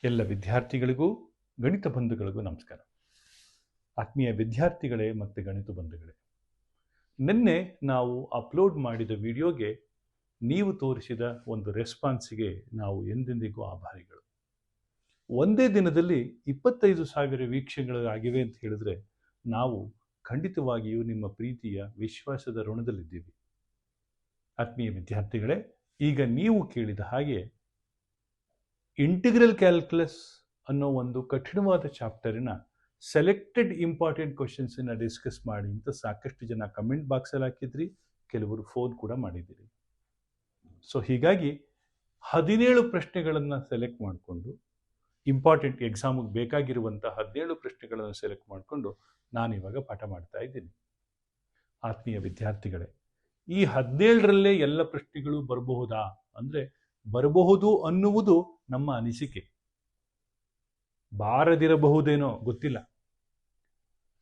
ಎಲ್ಲ ವಿದ್ಯಾರ್ಥಿಗಳಿಗೂ ಗಣಿತ ಬಂಧುಗಳಿಗೂ ನಮಸ್ಕಾರ. ಆತ್ಮೀಯ ವಿದ್ಯಾರ್ಥಿಗಳೇ ಮತ್ತು ಗಣಿತ ಬಂಧುಗಳೇ, ನಿನ್ನೆ ನಾವು ಅಪ್ಲೋಡ್ ಮಾಡಿದ ವಿಡಿಯೋಗೆ ನೀವು ತೋರಿಸಿದ ಒಂದು ರೆಸ್ಪಾನ್ಸಿಗೆ ನಾವು ಎಂದೆಂದಿಗೂ ಆಭಾರಿಗಳು. ಒಂದೇ ದಿನದಲ್ಲಿ 25,000 ವೀಕ್ಷಣೆಗಳಾಗಿವೆ ಅಂತ ಹೇಳಿದ್ರೆ ನಾವು ಖಂಡಿತವಾಗಿಯೂ ನಿಮ್ಮ ಪ್ರೀತಿಯ ವಿಶ್ವಾಸದ ಋಣದಲ್ಲಿದ್ದೀವಿ. ಆತ್ಮೀಯ ವಿದ್ಯಾರ್ಥಿಗಳೇ, ಈಗ ನೀವು ಕೇಳಿದ ಹಾಗೆ ಇಂಟಿಗ್ರಲ್ ಕ್ಯಾಲ್ಕುಲಸ್ ಅನ್ನೋ ಒಂದು ಕಠಿಣವಾದ ಚಾಪ್ಟರಿನ ಸೆಲೆಕ್ಟೆಡ್ ಇಂಪಾರ್ಟೆಂಟ್ ಕ್ವಶನ್ಸನ್ನು ಡಿಸ್ಕಸ್ ಮಾಡಿ ಅಂತ ಸಾಕಷ್ಟು ಜನ ಕಮೆಂಟ್ ಬಾಕ್ಸಲ್ಲಿ ಹಾಕಿದ್ರಿ, ಕೆಲವರು ಫೋನ್ ಕೂಡ ಮಾಡಿದ್ದೀರಿ. ಸೊ ಹೀಗಾಗಿ 17 ಪ್ರಶ್ನೆಗಳನ್ನು ಸೆಲೆಕ್ಟ್ ಮಾಡಿಕೊಂಡು ಇಂಪಾರ್ಟೆಂಟ್ ಎಕ್ಸಾಮಿಗೆ ಬೇಕಾಗಿರುವಂಥ 17 ಪ್ರಶ್ನೆಗಳನ್ನು ಸೆಲೆಕ್ಟ್ ಮಾಡಿಕೊಂಡು ನಾನಿವಾಗ ಪಾಠ ಮಾಡ್ತಾ ಇದ್ದೀನಿ. ಆತ್ಮೀಯ ವಿದ್ಯಾರ್ಥಿಗಳೇ, ಈ 17ರಲ್ಲೇ ಎಲ್ಲ ಪ್ರಶ್ನೆಗಳು ಬರಬಹುದಾ ಅಂದರೆ ಬರಬಹುದು ಅನ್ನುವುದು ನಮ್ಮ ಅನಿಸಿಕೆ, ಬಾರದಿರಬಹುದೇನೋ ಗೊತ್ತಿಲ್ಲ.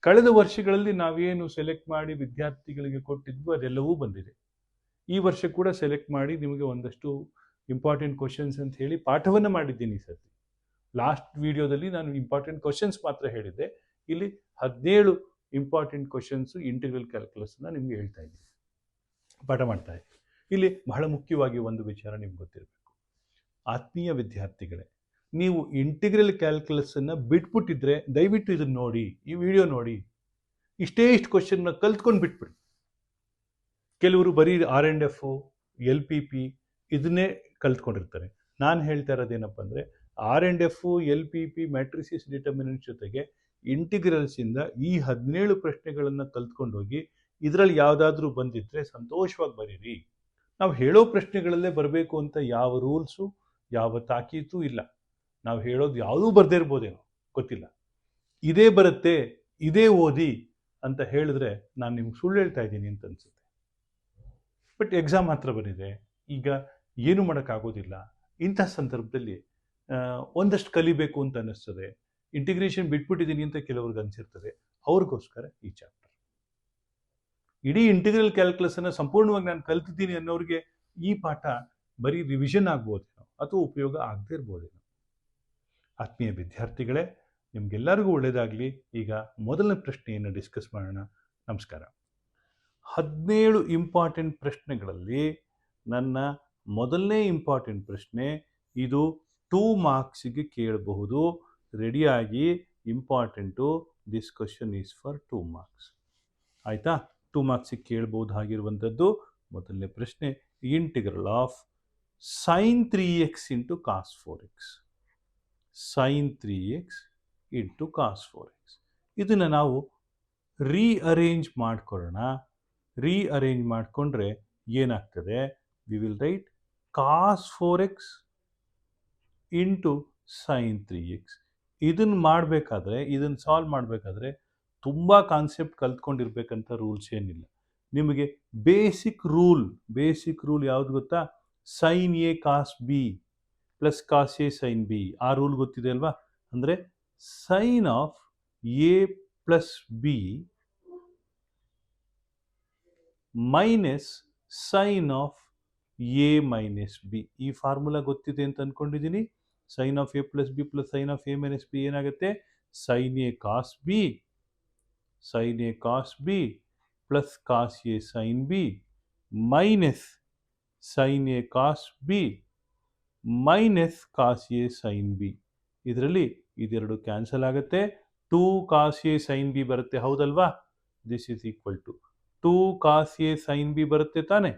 ಕಳೆದ ವರ್ಷಗಳಲ್ಲಿ ನಾವೇನು ಸೆಲೆಕ್ಟ್ ಮಾಡಿ ವಿದ್ಯಾರ್ಥಿಗಳಿಗೆ ಕೊಟ್ಟಿದ್ವು ಅದೆಲ್ಲವೂ ಬಂದಿದೆ. ಈ ವರ್ಷ ಕೂಡ ಸೆಲೆಕ್ಟ್ ಮಾಡಿ ನಿಮಗೆ ಒಂದಷ್ಟು ಇಂಪಾರ್ಟೆಂಟ್ ಕ್ವಶನ್ಸ್ ಅಂತ ಹೇಳಿ ಪಾಠವನ್ನು ಮಾಡಿದ್ದೀನಿ. ಸತಿ ಲಾಸ್ಟ್ ವಿಡಿಯೋದಲ್ಲಿ ನಾನು ಇಂಪಾರ್ಟೆಂಟ್ ಕ್ವಶನ್ಸ್ ಮಾತ್ರ ಹೇಳಿದ್ದೆ. ಇಲ್ಲಿ 17 ಇಂಪಾರ್ಟೆಂಟ್ ಕ್ವಶನ್ಸು ಇಂಟಿಗ್ರಲ್ ಕ್ಯಾಲ್ಕುಲಸ್ನ ನಿಮ್ಗೆ ಹೇಳ್ತಾ ಇದ್ದೀನಿ, ಪಾಠ ಮಾಡ್ತಾ ಇದ್ದೀನಿ. ಇಲ್ಲಿ ಬಹಳ ಮುಖ್ಯವಾಗಿ ಒಂದು ವಿಚಾರ ನಿಮ್ಗೆ ಗೊತ್ತಿರಬೇಕು. ಆತ್ಮೀಯ ವಿದ್ಯಾರ್ಥಿಗಳೇ, ನೀವು ಇಂಟಿಗ್ರಲ್ ಕ್ಯಾಲ್ಕುಲಸನ್ನು ಬಿಟ್ಬಿಟ್ಟಿದ್ರೆ ದಯವಿಟ್ಟು ಇದನ್ನು ನೋಡಿ, ಈ ವಿಡಿಯೋ ನೋಡಿ. ಇಷ್ಟೇ ಇಷ್ಟು ಕ್ವಶನ್ನ ಕಲ್ತ್ಕೊಂಡು ಬಿಟ್ಬಿಡಿ. ಕೆಲವರು ಬರೀ R&F, LPP ಇದನ್ನೇ ಕಲ್ತ್ಕೊಂಡಿರ್ತಾರೆ. ನಾನು ಹೇಳ್ತಾ ಇರೋದೇನಪ್ಪ ಅಂದರೆ R&F, LPP, ಮ್ಯಾಟ್ರಿಸಿಸ್ ಡಿಟರ್ಮಿನೆಂಟ್ಸ್ ಜೊತೆಗೆ ಇಂಟಿಗ್ರಲ್ಸಿಂದ ಈ 17 ಪ್ರಶ್ನೆಗಳನ್ನು ಕಲ್ತ್ಕೊಂಡೋಗಿ ಇದರಲ್ಲಿ ಯಾವುದಾದ್ರೂ ಬಂದಿದ್ರೆ ಸಂತೋಷವಾಗಿ ಬರೀರಿ. ನಾವು ಹೇಳೋ ಪ್ರಶ್ನೆಗಳಲ್ಲೇ ಬರಬೇಕು ಅಂತ ಯಾವ ರೂಲ್ಸು ಯಾವ ತಾಕೀತು ಇಲ್ಲ. ನಾವು ಹೇಳೋದು ಯಾವುದೂ ಬರದೇ ಇರ್ಬೋದೇನೋ ಗೊತ್ತಿಲ್ಲ. ಇದೇ ಬರುತ್ತೆ, ಇದೇ ಓದಿ ಅಂತ ಹೇಳಿದ್ರೆ ನಾನು ನಿಮ್ಗೆ ಸುಳ್ಳು ಹೇಳ್ತಾ ಇದ್ದೀನಿ ಅಂತ ಅನಿಸುತ್ತೆ. ಬಟ್ ಎಕ್ಸಾಮ್ ಹತ್ರ ಬಂದಿದೆ, ಈಗ ಏನು ಮಾಡೋಕ್ಕಾಗೋದಿಲ್ಲ. ಇಂಥ ಸಂದರ್ಭದಲ್ಲಿ ಒಂದಷ್ಟು ಕಲಿಬೇಕು ಅಂತ ಅನ್ನಿಸ್ತದೆ. ಇಂಟಿಗ್ರೇಷನ್ ಬಿಟ್ಬಿಟ್ಟಿದ್ದೀನಿ ಅಂತ ಕೆಲವ್ರಿಗೆ ಅನಿಸಿರ್ತದೆ. ಅವ್ರಿಗೋಸ್ಕರ ಈ ಚಾಪ್ಟರ್. ಇಡೀ ಇಂಟಿಗ್ರಲ್ ಕ್ಯಾಲ್ಕುಲಸನ್ನು ಸಂಪೂರ್ಣವಾಗಿ ನಾನು ಕಲ್ತಿದ್ದೀನಿ ಅನ್ನೋರಿಗೆ ಈ ಪಾಠ ಬರೀ ರಿವಿಷನ್ ಆಗ್ಬೋದೇನೋ ಅಥವಾ ಉಪಯೋಗ ಆಗದೇ ಇರ್ಬೋದೇನೋ. ಆತ್ಮೀಯ ವಿದ್ಯಾರ್ಥಿಗಳೇ, ನಿಮಗೆಲ್ಲರಿಗೂ ಒಳ್ಳೆಯದಾಗಲಿ. ಈಗ ಮೊದಲನೇ ಪ್ರಶ್ನೆಯನ್ನು ಡಿಸ್ಕಸ್ ಮಾಡೋಣ. ನಮಸ್ಕಾರ. 17 ಇಂಪಾರ್ಟೆಂಟ್ ಪ್ರಶ್ನೆಗಳಲ್ಲಿ ನನ್ನ ಮೊದಲನೇ ಇಂಪಾರ್ಟೆಂಟ್ ಪ್ರಶ್ನೆ ಇದು 2 ಮಾರ್ಕ್ಸಿಗೆ ಕೇಳಬಹುದು. ರೆಡಿಯಾಗಿ, important. This question is for 2 marks. ಆಯಿತಾ? 2 ಮಾರ್ಕ್ಸಿಗೆ ಕೇಳಬಹುದಾಗಿರುವಂಥದ್ದು ಮೊದಲನೇ ಪ್ರಶ್ನೆ, integral of sin 3x into cos 4x. sin 3x into cos 4x. ಇದನ್ನು ನಾವು ರೀಅರೇಂಜ್ ಮಾಡ್ಕೊಳ್ಳೋಣ. ರೀಅರೇಂಜ್ ಮಾಡಿಕೊಂಡ್ರೆ ಏನಾಗ್ತದೆ? We will write cos 4x into sin 3x. ಇದನ್ನು ಮಾಡಬೇಕಾದ್ರೆ, ಇದನ್ನು ಸಾಲ್ವ್ ಮಾಡಬೇಕಾದ್ರೆ ತುಂಬ ಕಾನ್ಸೆಪ್ಟ್ ಕಲ್ತ್ಕೊಂಡಿರ್ಬೇಕಂತ ರೂಲ್ಸ್ ಏನಿಲ್ಲ. ನಿಮಗೆ ಬೇಸಿಕ್ ರೂಲ್ ಯಾವುದು ಗೊತ್ತಾ? sin A cos B plus cos A sin B. ಆ ರೂಲ್ ಗೊತ್ತಿದೆ ಅಲ್ವಾ? ಅಂದರೆ sin of A plus B minus sin of A minus B. ಈ ಫಾರ್ಮುಲಾ ಗೊತ್ತಿದೆ ಅಂತ ಅಂದ್ಕೊಂಡಿದ್ದೀನಿ. sin of A plus B plus sin of A minus B ಏನಾಗುತ್ತೆ? sin A cos B plus cos A sin B minus sin A cos B minus cos A sin B. ಇದರಲ್ಲಿ ಇದೆರಡು cancel ಆಗುತ್ತೆ. 2 cos A sin B ಬರುತ್ತೆ, ಹೌದಲ್ವಾ? This is equal to 2 cos A sin B ಬರುತ್ತೆ ತಾನೆ.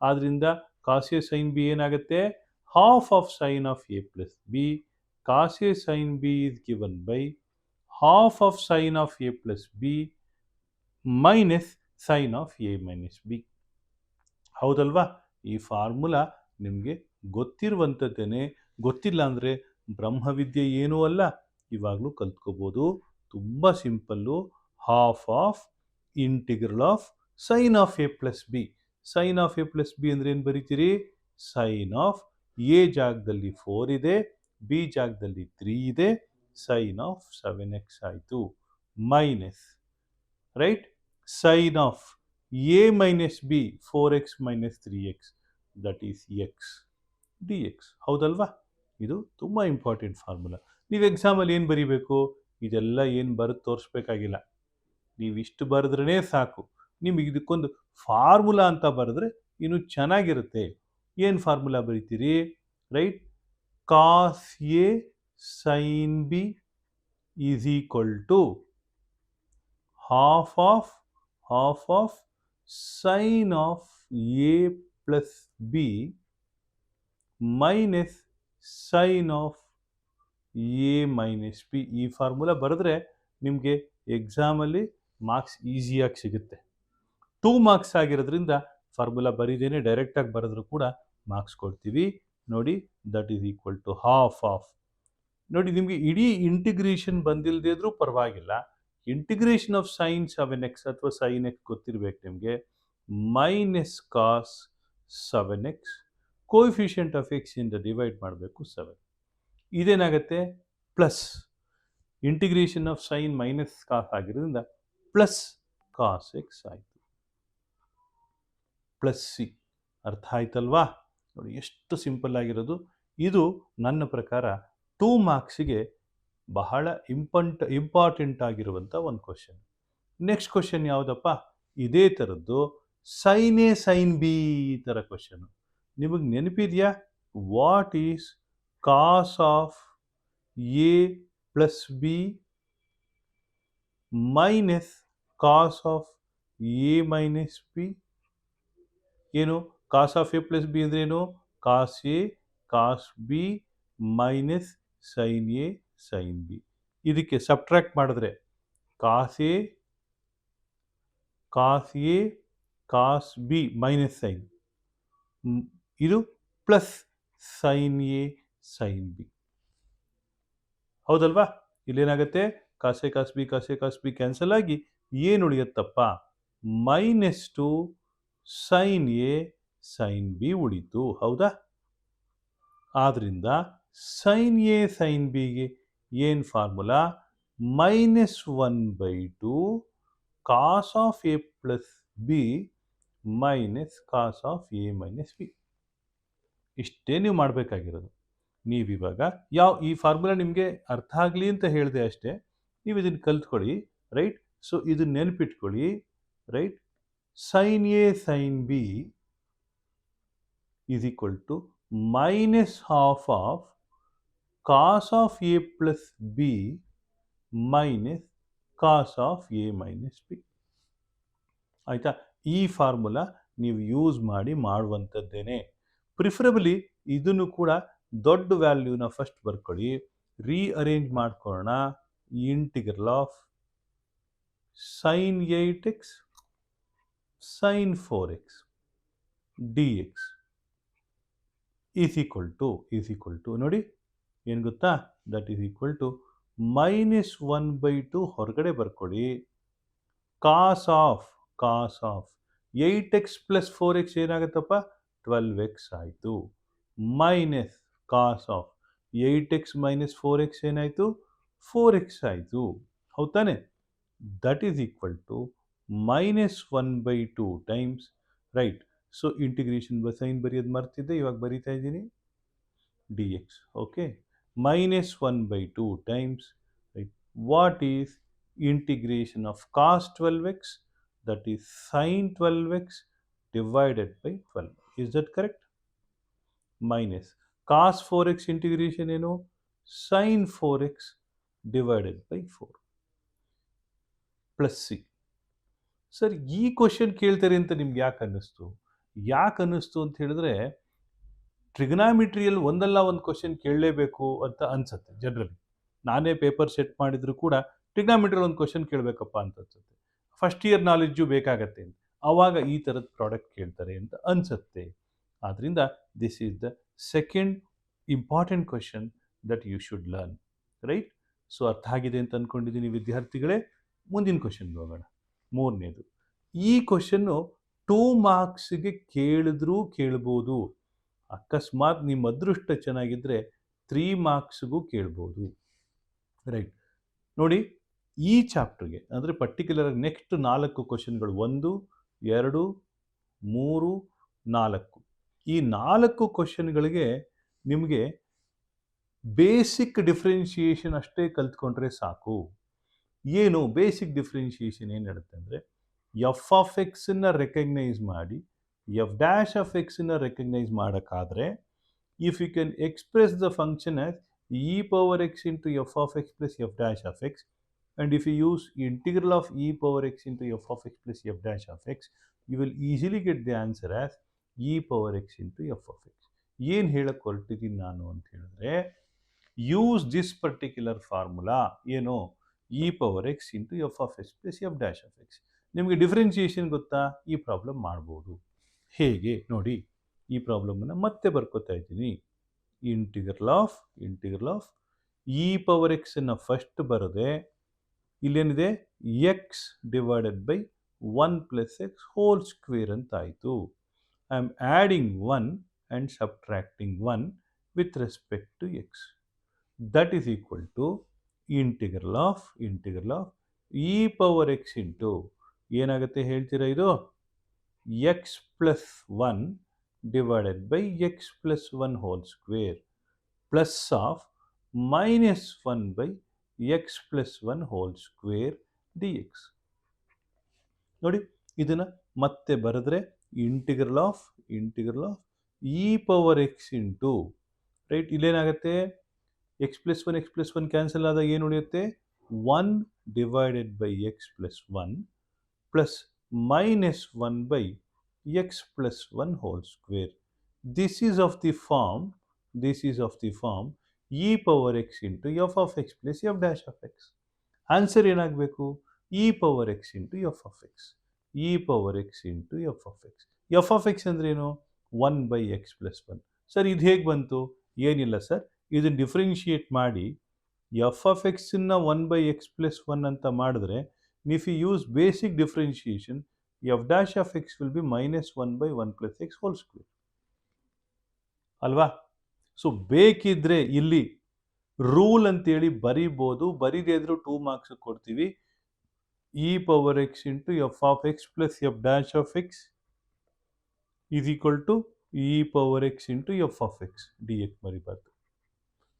ಆದ್ದರಿಂದ cos A sin B ಏನಾಗುತ್ತೆ? Half of sin of A plus B. Cos A sin B is given by half of sin of A plus B minus sin of A minus B. ಹೌದಲ್ವಾ? ಈ formula ನಿಮಗೆ ಗೊತ್ತಿರುವಂಥದ್ದೇನೆ. ಗೊತ್ತಿಲ್ಲ ಅಂದರೆ ಬ್ರಹ್ಮವಿದ್ಯೆ ಏನೂ ಅಲ್ಲ, ಇವಾಗಲೂ ಕಲ್ತ್ಕೋಬೋದು. ತುಂಬ simple. Half of integral of sin of A plus B. sin of A plus B ಅಂದರೆ ಏನು ಬರೀತೀರಿ? sin ಆಫ್ A ಜಾಗದಲ್ಲಿ 4 ಇದೆ, B ಜಾಗದಲ್ಲಿ 3 ಇದೆ, sin ಆಫ್ 7x ಆಯಿತು. Minus right sin of A minus B 4x minus 3x that is x dx. ಹೌದಲ್ವಾ? ಇದು ತುಂಬ ಇಂಪಾರ್ಟೆಂಟ್ ಫಾರ್ಮುಲಾ. ನೀವು ಎಕ್ಸಾಮಲ್ಲಿ ಏನು ಬರೀಬೇಕು, ಇದೆಲ್ಲ ಏನು ಬರೆದು ತೋರಿಸ್ಬೇಕಾಗಿಲ್ಲ. ನೀವು ಇಷ್ಟು ಬರೆದ್ರೇ ಸಾಕು. ನಿಮಗೆ ಇದಕ್ಕೊಂದು ಫಾರ್ಮುಲಾ ಅಂತ ಬರೆದ್ರೆ ಇನ್ನೂ ಚೆನ್ನಾಗಿರುತ್ತೆ. ಏನು ಫಾರ್ಮುಲಾ ಬರೀತೀರಿ, right? Cos A sine B is equal to half of sin of a plus b minus sin of a minus b. ಈ ಫಾರ್ಮುಲಾ ಬರೆದ್ರೆ ನಿಮಗೆ ಎಕ್ಸಾಮಲ್ಲಿ ಮಾರ್ಕ್ಸ್ ಈಸಿಯಾಗಿ ಸಿಗುತ್ತೆ. 2 ಮಾರ್ಕ್ಸ್ ಆಗಿರೋದ್ರಿಂದ ಫಾರ್ಮುಲಾ ಬರೀದೇನೆ ಡೈರೆಕ್ಟಾಗಿ ಬರೆದ್ರೂ ಕೂಡ ಮಾರ್ಕ್ಸ್ ಕೊಡ್ತೀವಿ. ನೋಡಿ, that is equal to half of. ನೋಡಿ, ನಿಮಗೆ ಇಡೀ ಇಂಟಿಗ್ರೇಷನ್ ಬಂದಿಲ್ಲದೆ ಇದ್ರೂ ಪರವಾಗಿಲ್ಲ. ಇಂಟಿಗ್ರೇಷನ್ ಆಫ್ ಸೈನ್ 7x ಅಥವಾ ಸೈನ್ ಎಕ್ಸ್ ಗೊತ್ತಿರಬೇಕು ನಿಮಗೆ. Minus cos 7x, coefficient of x ಇಂದ ಡಿವೈಡ್ ಮಾಡಬೇಕು 7. ಇದೇನಾಗುತ್ತೆ, plus integration of sine minus cos ಆಗಿರೋದ್ರಿಂದ ಪ್ಲಸ್ ಕಾಸ್ ಎಕ್ಸ್ ಆಯಿತು. Plus C. ಅರ್ಥ ಆಯ್ತಲ್ವಾ? ನೋಡಿ ಎಷ್ಟು ಸಿಂಪಲ್ ಆಗಿರೋದು. ಇದು ನನ್ನ ಪ್ರಕಾರ 2 ಮಾರ್ಕ್ಸಿಗೆ ಬಹಳ ಇಂಪಾರ್ಟೆಂಟ್ ಆಗಿರುವಂಥ ಒಂದು ಕ್ವಶನ್. ನೆಕ್ಸ್ಟ್ ಕ್ವಶನ್ ಯಾವುದಪ್ಪ? ಇದೇ ಥರದ್ದು ಸೈನ್ ಎ ಸೈನ್ ಬಿ ಥರ ಕ್ವಶನು. ನಿಮಗೆ ನೆನಪಿದೆಯಾ? What is cos of A plus B minus cos of A minus B? ಏನು cos of A plus B ಅಂದ್ರೇನು? Cos A cos B minus sine A sine B. ಇದಕ್ಕೆ subtract ಮಾಡಿದ್ರೆ cos A cos B minus sine, ಇದು plus sine A sine B. ಹೌದಲ್ವಾ? ಇಲ್ಲೇನಾಗುತ್ತೆ, cos A cos B cancel ಆಗಿ ಏನು ಉಳಿಯುತ್ತಪ್ಪ? Minus two sine A sine B ಉಳಿತು. ಹೌದಾ? ಆದ್ರಿಂದ ಸೈನ್ ಎ ಸೈನ್ ಬಿಗೆ ಏನು formula? -1/2 cos of A plus B minus cos of A minus B. ಇಷ್ಟೇ ನೀವು ಮಾಡಬೇಕಾಗಿರೋದು. ನೀವಿವಾಗ ಈ ಫಾರ್ಮುಲಾ ನಿಮಗೆ ಅರ್ಥ ಆಗಲಿ ಅಂತ ಹೇಳಿದೆ ಅಷ್ಟೇ. ನೀವು ಇದನ್ನು ಕಲ್ತ್ಕೊಳ್ಳಿ, ರೈಟ್? ಸೊ ಇದನ್ನ ನೆನಪಿಟ್ಕೊಳ್ಳಿ, right? Sine A sine B is equal to minus half of cos of A plus B minus cos of A minus B. ಆಯಿತಾ? ಈ ಫಾರ್ಮುಲಾ ನೀವು ಯೂಸ್ ಮಾಡಿ ಮಾಡುವಂಥದ್ದೇನೆ. ಪ್ರಿಫರಬಲಿ ಇದನ್ನು ಕೂಡ ದೊಡ್ಡ ವ್ಯಾಲ್ಯೂನ ಫಸ್ಟ್ ಬರ್ಕೊಳ್ಳಿ, ರೀಅರೇಂಜ್ ಮಾಡ್ಕೊಳ್ಳೋಣ. Integral of sine 8x sine 4x dx is equal to ನೋಡಿ ಏನು ಗೊತ್ತಾ? ದಟ್ ಈಸ್ ಈಕ್ವಲ್ ಟು -1/2 ಹೊರಗಡೆ ಬರ್ಕೊಳ್ಳಿ. ಕಾಸ್ of 8x plus 4x ಏನಾಗುತ್ತಪ್ಪ? 12x ಆಯಿತು. Minus cos of 8x minus 4x ಏನಾಯಿತು? 4x ಆಯಿತು. ಹೌದು ತಾನೆ? That is equal to -1/2 times, right? So integration sine ಬರೆಯೋದು ಮರ್ತಿದ್ದೆ, ಇವಾಗ ಬರೀತಾ ಇದ್ದೀನಿ, dx. Okay, -1/2 times, right? What is integration of cos 12x, that is sin 12x divided by 12. Is that correct? Minus cos 4x integration ಏನು? sin 4x divided by 4 plus c. Sir, ಈ question ಕೇಳ್ತಾರೆ ಅಂತ ನಿಮ್ಗೆ ಯಾಕೆ ಅನ್ನಿಸ್ತು ಅಂತ ಹೇಳಿದ್ರೆ, ಟ್ರಿಗನಾಮಿಟ್ರಿಯಲ್ಲಿ ಒಂದಲ್ಲ ಒಂದು ಕ್ವಶನ್ ಕೇಳಲೇಬೇಕು ಅಂತ ಅನ್ಸುತ್ತೆ ಜನರಲಿ. ನಾನೇ ಪೇಪರ್ ಸೆಟ್ ಮಾಡಿದ್ರು ಕೂಡ ಟ್ರಿಗ್ನಾಮಿಟ್ರಿಯಲ್ಲಿ ಒಂದು ಕ್ವಶನ್ ಕೇಳಬೇಕಪ್ಪ ಅಂತ ಅನ್ಸುತ್ತೆ. ಫಸ್ಟ್ ಇಯರ್ ನಾಲೆಡ್ಜು ಬೇಕಾಗತ್ತೆ ಅಂತ, ಆವಾಗ ಈ ಥರದ ಪ್ರಾಡಕ್ಟ್ ಕೇಳ್ತಾರೆ ಅಂತ ಅನ್ಸುತ್ತೆ. ಆದ್ದರಿಂದ this is the second important question that you should learn, right? So ಅರ್ಥ ಆಗಿದೆ ಅಂತ ಅಂದ್ಕೊಂಡಿದ್ದೀನಿ ವಿದ್ಯಾರ್ಥಿಗಳೇ. ಮುಂದಿನ ಕ್ವಶನ್ಗೆ ಹೋಗೋಣ. ಮೂರನೇದು. ಈ ಕ್ವಶನ್ನು 2 ಮಾರ್ಕ್ಸ್ಗೆ ಕೇಳಿದ್ರೂ ಕೇಳ್ಬೋದು. ಅಕಸ್ಮಾತ್ ನಿಮ್ಮ ಅದೃಷ್ಟ ಚೆನ್ನಾಗಿದ್ದರೆ 3 ಮಾರ್ಕ್ಸ್ಗೂ ಕೇಳ್ಬೋದು, ರೈಟ್? ನೋಡಿ, ಈ ಚಾಪ್ಟರ್ಗೆ ಅಂದರೆ ಪರ್ಟಿಕ್ಯುಲರ್ ನೆಕ್ಸ್ಟ್ 4 ಕ್ವಶನ್ಗಳು, 1, 2, 3, 4, ಈ 4 ಕ್ವಶನ್ಗಳಿಗೆ ನಿಮಗೆ ಬೇಸಿಕ್ ಡಿಫ್ರೆನ್ಷಿಯೇಷನ್ ಅಷ್ಟೇ ಕಲ್ತ್ಕೊಂಡ್ರೆ ಸಾಕು. ಏನು ಬೇಸಿಕ್ ಡಿಫ್ರೆನ್ಷಿಯೇಷನ್ ಏನು ಹೇಳುತ್ತೆ ಅಂದರೆ, ಎಫ್ ಆಫ್ ಎಕ್ಸನ್ನು ರೆಕಗ್ನೈಸ್ ಮಾಡಿ ಎಫ್ ಡ್ಯಾಶ್ ಆಫ್ ಎಕ್ಸನ್ನು ರೆಕಗ್ನೈಸ್ ಮಾಡೋಕ್ಕಾದರೆ, if you can express the function as e power x into f of x plus f dash of x, and if you use integral of e power x into f of x plus f dash of x, you will easily get the answer as e power x into f of x. ಏನು ಹೇಳಕ್ಕೆ ಹೊರಟಿದ್ದೀನಿ ನಾನು ಅಂತ ಹೇಳಿದ್ರೆ, use this particular formula, ಏನು E power x into f of x plus f dash of X. ನಿಮಗೆ differentiation ಗೊತ್ತಾ? ಈ problem ಮಾಡ್ಬೋದು. ಹೇಗೆ ನೋಡಿ, ಈ ಪ್ರಾಬ್ಲಮನ್ನು ಮತ್ತೆ ಬರ್ಕೋತಾ ಇದ್ದೀನಿ. ಇಂಟಿಗ್ರಲ್ ಆಫ್ ಇ ಪವರ್ ಎಕ್ಸನ್ನು ಫಸ್ಟ್ ಬರದೆ, ಇಲ್ಲೇನಿದೆ x divided by 1 plus x whole square ಅಂತ ಆಯಿತು. I am adding 1 and subtracting 1 with respect to x. That is equal to integral of e power x into ಏನಾಗುತ್ತೆ ಹೇಳ್ತೀರಾ ಇದು? X plus 1 divided by x plus 1 whole square plus of minus 1 by x plus 1 whole square dx. ನೋಡಿ, ಇದನ್ನು ಮತ್ತೆ ಬರೆದ್ರೆ integral of e power x into, right, ಇಲ್ಲೇನಾಗುತ್ತೆ x plus one cancel ಆದಾಗ ಏನು ಉಳಿಯುತ್ತೆ? 1 divided by x plus 1 plus minus 1 by x plus 1 whole square. This is of the form e power x into f of x plus f dash of x. Answer ಏನಾಗಬೇಕು? e power x into f of x. e power x into f of x. f of x ಅಂದ್ರೆ ಏನು? 1 by x plus 1. Sir ಇದು ಹೇಗೆ ಬಂತು? ಏನಿಲ್ಲ sir, ಇದನ್ನು differentiate ಮಾಡಿ f of ಎಕ್ಸನ್ನು 1 by x plus 1 ಅಂತ ಮಾಡಿದ್ರೆ, if you use basic differentiation, f dash of x will be minus 1 by 1 plus x whole square ಅಲ್ವಾ? ಸೊ ಬೇಕಿದ್ರೆ ಇಲ್ಲಿ ರೂಲ್ ಅಂತೇಳಿ ಬರೀಬೋದು, ಬರೀದೇ ಇದ್ರೂ 2 ಮಾರ್ಕ್ಸ್ ಕೊಡ್ತೀವಿ. E power x into f of x plus f dash of x is equal to e power x into f of x d x ಬರೀಬಾರ್ದು.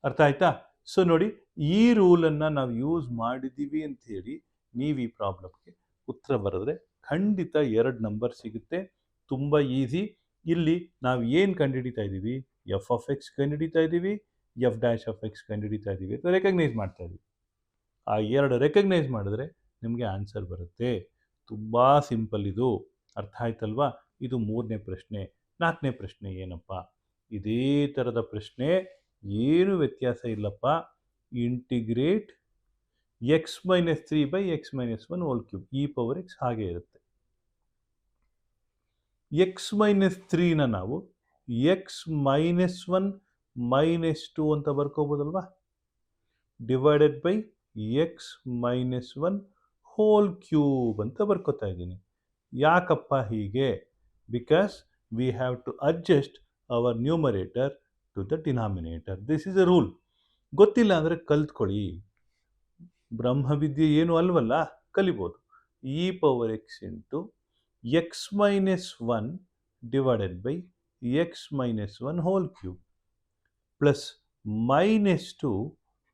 ಅರ್ಥ ಆಯ್ತಾ? So ನೋಡಿ, ಈ ರೂಲನ್ನು ನಾವು ಯೂಸ್ ಮಾಡಿದ್ದೀವಿ ಅಂತ ಹೇಳಿ ನೀವು ಈ ಪ್ರಾಬ್ಲಮ್ಗೆ ಉತ್ತರ ಬರೆದ್ರೆ ಖಂಡಿತ 2 ನಂಬರ್ ಸಿಗುತ್ತೆ. ತುಂಬ ಈಸಿ. ಇಲ್ಲಿ ನಾವು ಏನು ಕಂಡುಹಿಡಿತಾ ಇದ್ದೀವಿ? ಎಫ್ ಆಫ್ ಎಕ್ಸ್ ಕಂಡುಹಿಡಿತಾ ಇದ್ದೀವಿ, ಎಫ್ ಡ್ಯಾಶ್ ಆಫ್ ಎಕ್ಸ್ ಕಂಡುಹಿಡಿತಾ ಇದ್ದೀವಿ ಅಥವಾ ರೆಕಗ್ನೈಸ್ ಮಾಡ್ತಾ ಇದ್ದೀವಿ. ಆ 2 ರೆಕಗ್ನೈಸ್ ಮಾಡಿದ್ರೆ ನಿಮಗೆ ಆನ್ಸರ್ ಬರುತ್ತೆ. ತುಂಬ ಸಿಂಪಲ್ ಇದು. ಅರ್ಥ ಆಯ್ತಲ್ವಾ? ಇದು 3ನೇ ಪ್ರಶ್ನೆ. 4ನೇ ಪ್ರಶ್ನೆ ಏನಪ್ಪ? ಇದೇ ಥರದ ಪ್ರಶ್ನೆ, ಏನು ವ್ಯತ್ಯಾಸ ಇಲ್ಲಪ್ಪ. Integrate X minus 3 by x minus 1 whole cube, E power x ಹಾಗೆ ಇರುತ್ತೆ. ಎಕ್ಸ್ ಮೈನಸ್ 3ನ ನಾವು ಎಕ್ಸ್ ಮೈನಸ್ 1 ಮೈನಸ್ 2 ಅಂತ ಬರ್ಕೋಬೋದಲ್ವಾ? Divided by x minus 1 whole cube ಅಂತ ಬರ್ಕೋತಾ ಇದ್ದೀನಿ. ಯಾಕಪ್ಪ ಹೀಗೆ? Because we have to adjust our numerator to the denominator. This is a rule. ಗೊತ್ತಿಲ್ಲ ಅಂದರೆ ಕಲ್ತ್ಕೊಳ್ಳಿ. ಬ್ರಹ್ಮವಿದ್ಯೆ ಏನು ಅಲ್ವಲ್ಲ, ಕಲಿಬೋದು. E power x into x minus 1 divided by x minus 1 whole cube plus minus 2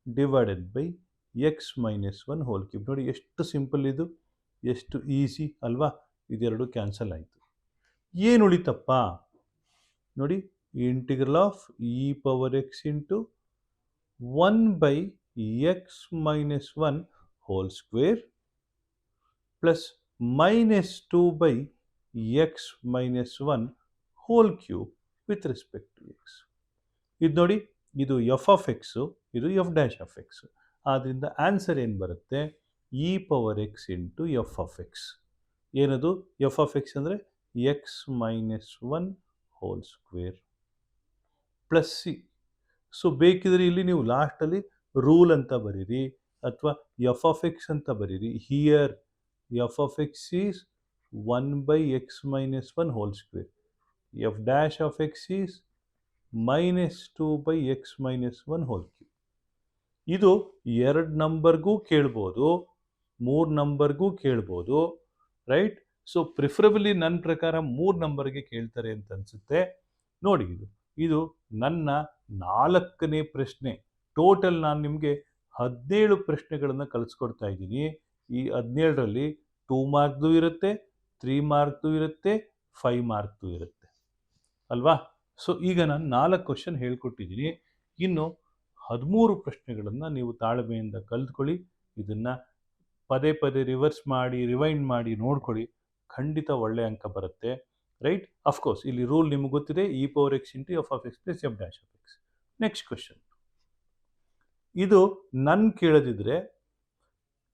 divided by x minus 1 whole cube. ನೋಡಿ ಎಷ್ಟು simple ಇದು, ಎಷ್ಟು ಈಸಿ ಅಲ್ವಾ? ಇದೆರಡು ಕ್ಯಾನ್ಸಲ್ ಆಯಿತು. ಏನು ಉಳಿತಪ್ಪ ನೋಡಿ? Integral of e power x into 1 by x minus 1 whole square plus minus 2 by x minus 1 whole cube with respect to x. ಇದು ನೋಡಿ, ಇದು ಎಫ್ ಆಫ್ ಎಕ್ಸು, ಇದು ಎಫ್ ಡ್ಯಾಶ್ ಆಫ್ ಎಕ್ಸ್. ಆದ್ದರಿಂದ ಆನ್ಸರ್ ಏನು ಬರುತ್ತೆ? E power x into f of x. ಏನದು? F of x ಅಂದರೆ x minus 1 whole square plus c. So ಬೇಕಿದ್ರೆ ಇಲ್ಲಿ ನೀವು ಲಾಸ್ಟಲ್ಲಿ ರೂಲ್ ಅಂತ ಬರೀರಿ ಅಥವಾ ಎಫ್ ಆಫ್ ಎಕ್ಸ್ ಅಂತ ಬರೀರಿ. Here F of x is 1 by x minus 1 whole square. F dash of x is minus 2 by x minus 1 whole cube. ಇದು 2 ನಂಬರ್ಗೂ ಕೇಳ್ಬೋದು, 3 ನಂಬರ್ಗೂ ಕೇಳ್ಬೋದು, ರೈಟ್? ಸೊ ಪ್ರಿಫರಬಲಿ ನನ್ನ ಪ್ರಕಾರ 3 ನಂಬರ್ಗೆ ಕೇಳ್ತಾರೆ ಅಂತ ಅನಿಸುತ್ತೆ. ನೋಡಿ, ಇದು ನನ್ನ 4ನೇ ಪ್ರಶ್ನೆ. ಟೋಟಲ್ ನಾನು ನಿಮಗೆ 17 ಪ್ರಶ್ನೆಗಳನ್ನು ಕಲಿಸ್ಕೊಡ್ತಾ ಇದ್ದೀನಿ. ಈ 17ರಲ್ಲಿ 2 ಮಾರ್ಕ್ದು ಇರುತ್ತೆ, 3 ಮಾರ್ಕ್ದು ಇರುತ್ತೆ, 5 ಮಾರ್ಕ್ದು ಇರುತ್ತೆ ಅಲ್ವಾ? ಸೊ ಈಗ ನಾನು 4 ಕ್ವಶನ್ ಹೇಳ್ಕೊಟ್ಟಿದ್ದೀನಿ. ಇನ್ನು 13 ಪ್ರಶ್ನೆಗಳನ್ನು ನೀವು ತಾಳ್ಮೆಯಿಂದ ಕಲಿತ್ಕೊಳ್ಳಿ. ಇದನ್ನು ಪದೇ ಪದೇ ರಿವರ್ಸ್ ಮಾಡಿ ರಿವೈಂಡ್ ಮಾಡಿ ನೋಡ್ಕೊಳ್ಳಿ, ಖಂಡಿತ ಒಳ್ಳೆ ಅಂಕ ಬರುತ್ತೆ. ರೈಟ್? ಅಫ್ಕೋರ್ಸ್ ಇಲ್ಲಿ ರೂಲ್ ನಿಮ್ಗೆ ಗೊತ್ತಿದೆ, E power x into f of x plus f dash of X. Next question, ಇದು ನನ್ನ ಕೇಳದಿದ್ರೆ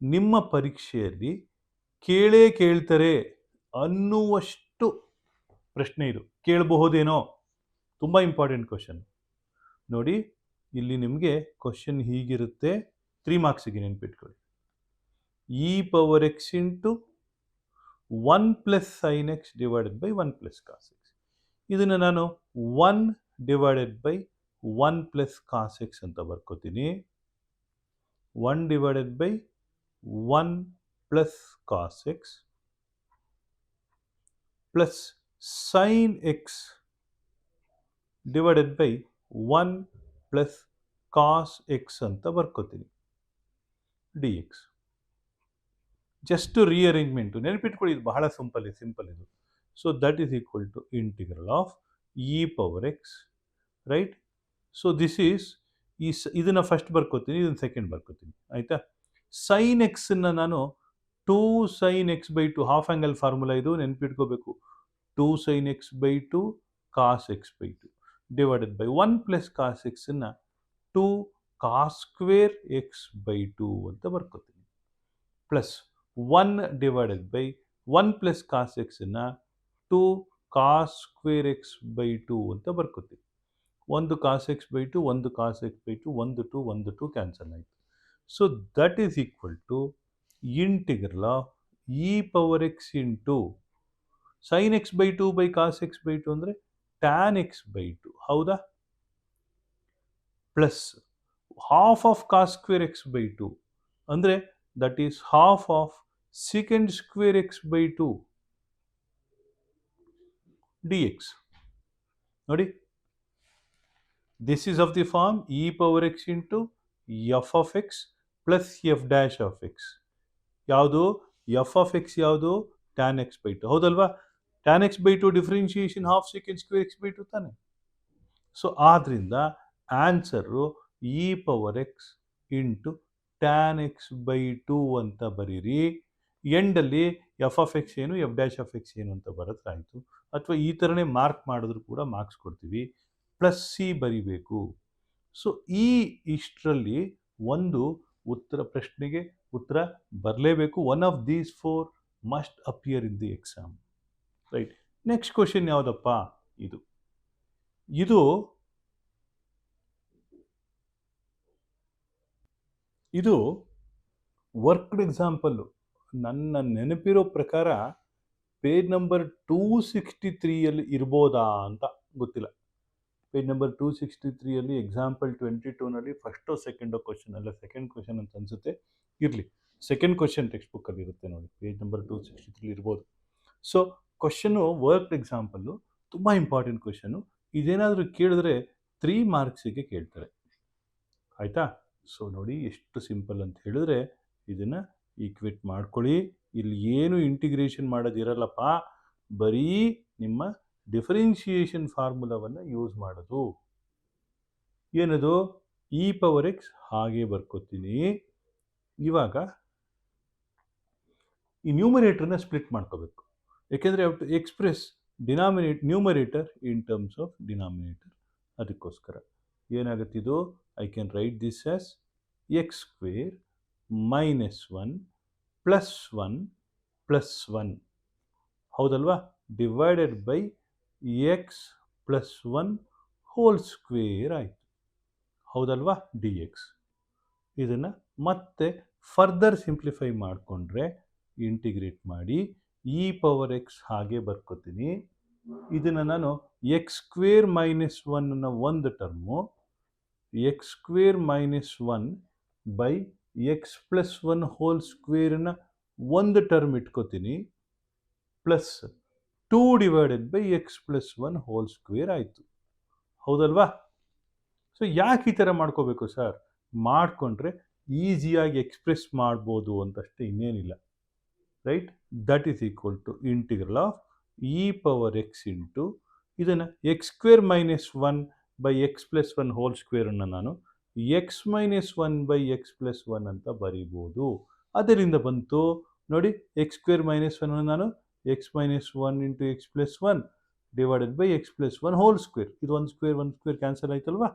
ನಿಮ್ಮ ಪರೀಕ್ಷೆಯಲ್ಲಿ ಕೇಳ್ತಾರೆ ಅನ್ನುವಷ್ಟು ಪ್ರಶ್ನೆ ಇದು, ಕೇಳಬಹುದೇನೋ, ತುಂಬ ಇಂಪಾರ್ಟೆಂಟ್ ಕ್ವಶನ್. ನೋಡಿ ಇಲ್ಲಿ ನಿಮಗೆ ಕ್ವಶನ್ ಹೀಗಿರುತ್ತೆ, 3 ಮಾರ್ಕ್ಸಿಗೆ ನೆನ್ಪಿಟ್ಕೊಳ್ಳಿ. E power x into 1 plus sine x divided by 1 plus cos x. ಇದನ್ನು ನಾನು 1 divided by 1 plus cos x ಅಂತ ಬರ್ಕೋತೀನಿ. 1 divided by 1 plus cos x plus sine x divided by 1 plus cos x ಅಂತ ಬರ್ಕೋತೀನಿ d x. Just rearrangement, ನೆನಪಿಟ್ಕೊಳ್ಳಿ, ಇದು ಬಹಳ simple ಇದು. So that is equal to integral of e power x, right? So this is ಇದನ್ನು first ಬರ್ಕೋತೀನಿ, ಇದನ್ನು second ಬರ್ಕೋತೀನಿ, ಆಯಿತಾ? ಸೈನ್ ಎಕ್ಸನ್ನು ನಾನು 2 sine x by 2, half angle formula ಇದು, ನೆನಪಿಟ್ಕೋಬೇಕು. 2 sine x by 2 cos x by 2 divided by 1 plus cos ಎಕ್ಸನ್ನು 2 ಕಾಸ್ ಸ್ಕ್ವೇರ್ ಎಕ್ಸ್ ಬೈ 2 ಅಂತ ಬರ್ಕೋತೀನಿ. Plus 1 divided by 1 plus cos ಎಕ್ಸನ್ನು 2 ಕಾಸ್ ಸ್ಕ್ವೇರ್ ಎಕ್ಸ್ ಬೈ 2 ಅಂತ ಬರ್ಕೋತೀವಿ. 1 cos x by 2, 1 cos x by 2, 1 2 cancel ಆಯಿತು. So that is equal to integral of e power x into sine x by 2 by cos x by 2 ಅಂದರೆ tan x by 2, ಹೌದಾ? Plus half of cos square x by 2 ಅಂದರೆ that is half of secant square x by 2 dx. ನೋಡಿ, this is of the form e power x into f of x plus f dash of x. ಯಾವುದು? f of x ಯಾವುದು? tan x by 2, ಹೌದಲ್ವಾ? tan x by 2 differentiation half secant square x by 2 ತಾನೆ. So ಆದ್ರಿಂದ answer E power x into tan x by 2 ಅಂತ ಬರೀರಿ. ಎಂಡಲ್ಲಿ F of X ಏನು, F dash of X ಏನು ಅಂತ ಬರುತ್ತೆ, ಆಯಿತು. ಅಥವಾ ಈ ಥರನೇ ಮಾರ್ಕ್ ಮಾಡಿದ್ರು ಕೂಡ ಮಾರ್ಕ್ಸ್ ಕೊಡ್ತೀವಿ. ಪ್ಲಸ್ ಸಿ ಬರಿಬೇಕು. ಸೊ ಇಷ್ಟರಲ್ಲಿ ಒಂದು ಪ್ರಶ್ನೆಗೆ ಉತ್ತರ ಬರಲೇಬೇಕು. One of these 4 must appear in the exam, right? Next question ಯಾವುದಪ್ಪ? ಇದು ವರ್ಕ್ಡ್ ಎಕ್ಸಾಂಪಲ್ಲು. ನನ್ನ ನೆನಪಿರೋ ಪ್ರಕಾರ ಪೇಜ್ ನಂಬರ್ 263ಯಲ್ಲಿ ಇರ್ಬೋದಾ ಅಂತ ಗೊತ್ತಿಲ್ಲ. ಪೇಜ್ ನಂಬರ್ 263ಯಲ್ಲಿ ಎಕ್ಸಾಂಪಲ್ 22ನಲ್ಲಿ ಫಸ್ಟೋ ಸೆಕೆಂಡೋ ಕ್ವಶನ್, ಅಲ್ಲ ಸೆಕೆಂಡ್ ಕ್ವಶನ್ ಅಂತ ಅನಿಸುತ್ತೆ. ಇರಲಿ, ಸೆಕೆಂಡ್ ಕ್ವಶನ್ ಟೆಕ್ಸ್ಟ್ ಬುಕ್ಕಲ್ಲಿ ಇರುತ್ತೆ ನೋಡಿ, ಪೇಜ್ ನಂಬರ್ 263 ಇರ್ಬೋದು. ಸೊ ಕ್ವಶನು ವರ್ಕ್ಡ್ ಎಕ್ಸಾಂಪಲ್ಲು, ತುಂಬ ಇಂಪಾರ್ಟೆಂಟ್ ಕ್ವಶನು. ಇದೇನಾದರೂ ಕೇಳಿದ್ರೆ 3 ಮಾರ್ಕ್ಸಿಗೆ ಕೇಳ್ತಾರೆ, ಆಯಿತಾ? ಸೊ ನೋಡಿ ಎಷ್ಟು ಸಿಂಪಲ್ ಅಂತ ಹೇಳಿದ್ರೆ ಇದನ್ನು ಈಕ್ವೇಟ್ ಮಾಡ್ಕೊಳ್ಳಿ. ಇಲ್ಲಿ ಏನು ಇಂಟಿಗ್ರೇಷನ್ ಮಾಡೋದಿರಲ್ಲಪ್ಪ, ಬರೀ ನಿಮ್ಮ ಡಿಫರೆನ್ಷಿಯೇಷನ್ ಫಾರ್ಮುಲಾವನ್ನು ಯೂಸ್ ಮಾಡೋದು. ಏನದು? ಇ ಪವರ್ ಎಕ್ಸ್ ಹಾಗೆ ಬರ್ಕೋತೀನಿ. ಇವಾಗ ಈ ನ್ಯೂಮರೇಟರ್ನ ಸ್ಪ್ಲಿಟ್ ಮಾಡ್ಕೋಬೇಕು, ಯಾಕೆಂದರೆ have to express numerator in terms of denominator. ಅದಕ್ಕೋಸ್ಕರ ಏನಾಗುತ್ತಿದ್ದು, I can write this as x square minus 1 plus 1 plus 1, ಹೌದಲ್ವಾ? Divided by x plus 1 whole square ಆಯಿತು, ಹೌದಲ್ವಾ? D x. ಇದನ್ನು ಮತ್ತೆ ಫರ್ದರ್ ಸಿಂಪ್ಲಿಫೈ ಮಾಡಿಕೊಂಡ್ರೆ, ಇಂಟಿಗ್ರೇಟ್ ಮಾಡಿ ಇ ಪವರ್ ಎಕ್ಸ್ ಹಾಗೆ ಬರ್ಕೋತೀನಿ. ಇದನ್ನು ನಾನು ಎಕ್ಸ್ ಸ್ಕ್ವೇರ್ ಮೈನಸ್ 1ನ ಒಂದು term, x square minus 1 by x plus 1 whole ಸ್ಕ್ವೇರ್ನ ಒಂದು ಟರ್ಮ್ ಇಟ್ಕೋತೀನಿ, plus 2 divided by x plus 1 whole square ಆಯಿತು, ಹೌದಲ್ವಾ? ಸೊ ಯಾಕೆ ಈ ಥರ ಮಾಡ್ಕೋಬೇಕು ಸರ್? ಮಾಡಿಕೊಂಡ್ರೆ ಈಸಿಯಾಗಿ ಎಕ್ಸ್ಪ್ರೆಸ್ ಮಾಡ್ಬೋದು ಅಂತಷ್ಟೇ, ಇನ್ನೇನಿಲ್ಲ. Right, that is equal to integral of e power x into ಇದನ್ನು x square minus 1 by x plus 1 whole ಸ್ಕ್ವೇರನ್ನು ನಾನು ಎಕ್ಸ್ ಮೈನಸ್ 1/x+1 ಅಂತ ಬರೀಬೋದು. ಅದರಿಂದ ಬಂತು ನೋಡಿ, ಎಕ್ಸ್ ಸ್ಕ್ವೇರ್ ಮೈನಸ್ 1 ನಾನು x minus 1 into x plus 1 divided by x plus 1 whole square. ಇದು ಒಂದು ಸ್ಕ್ವೇರ್ ಕ್ಯಾನ್ಸಲ್ ಆಯ್ತಲ್ವಾ.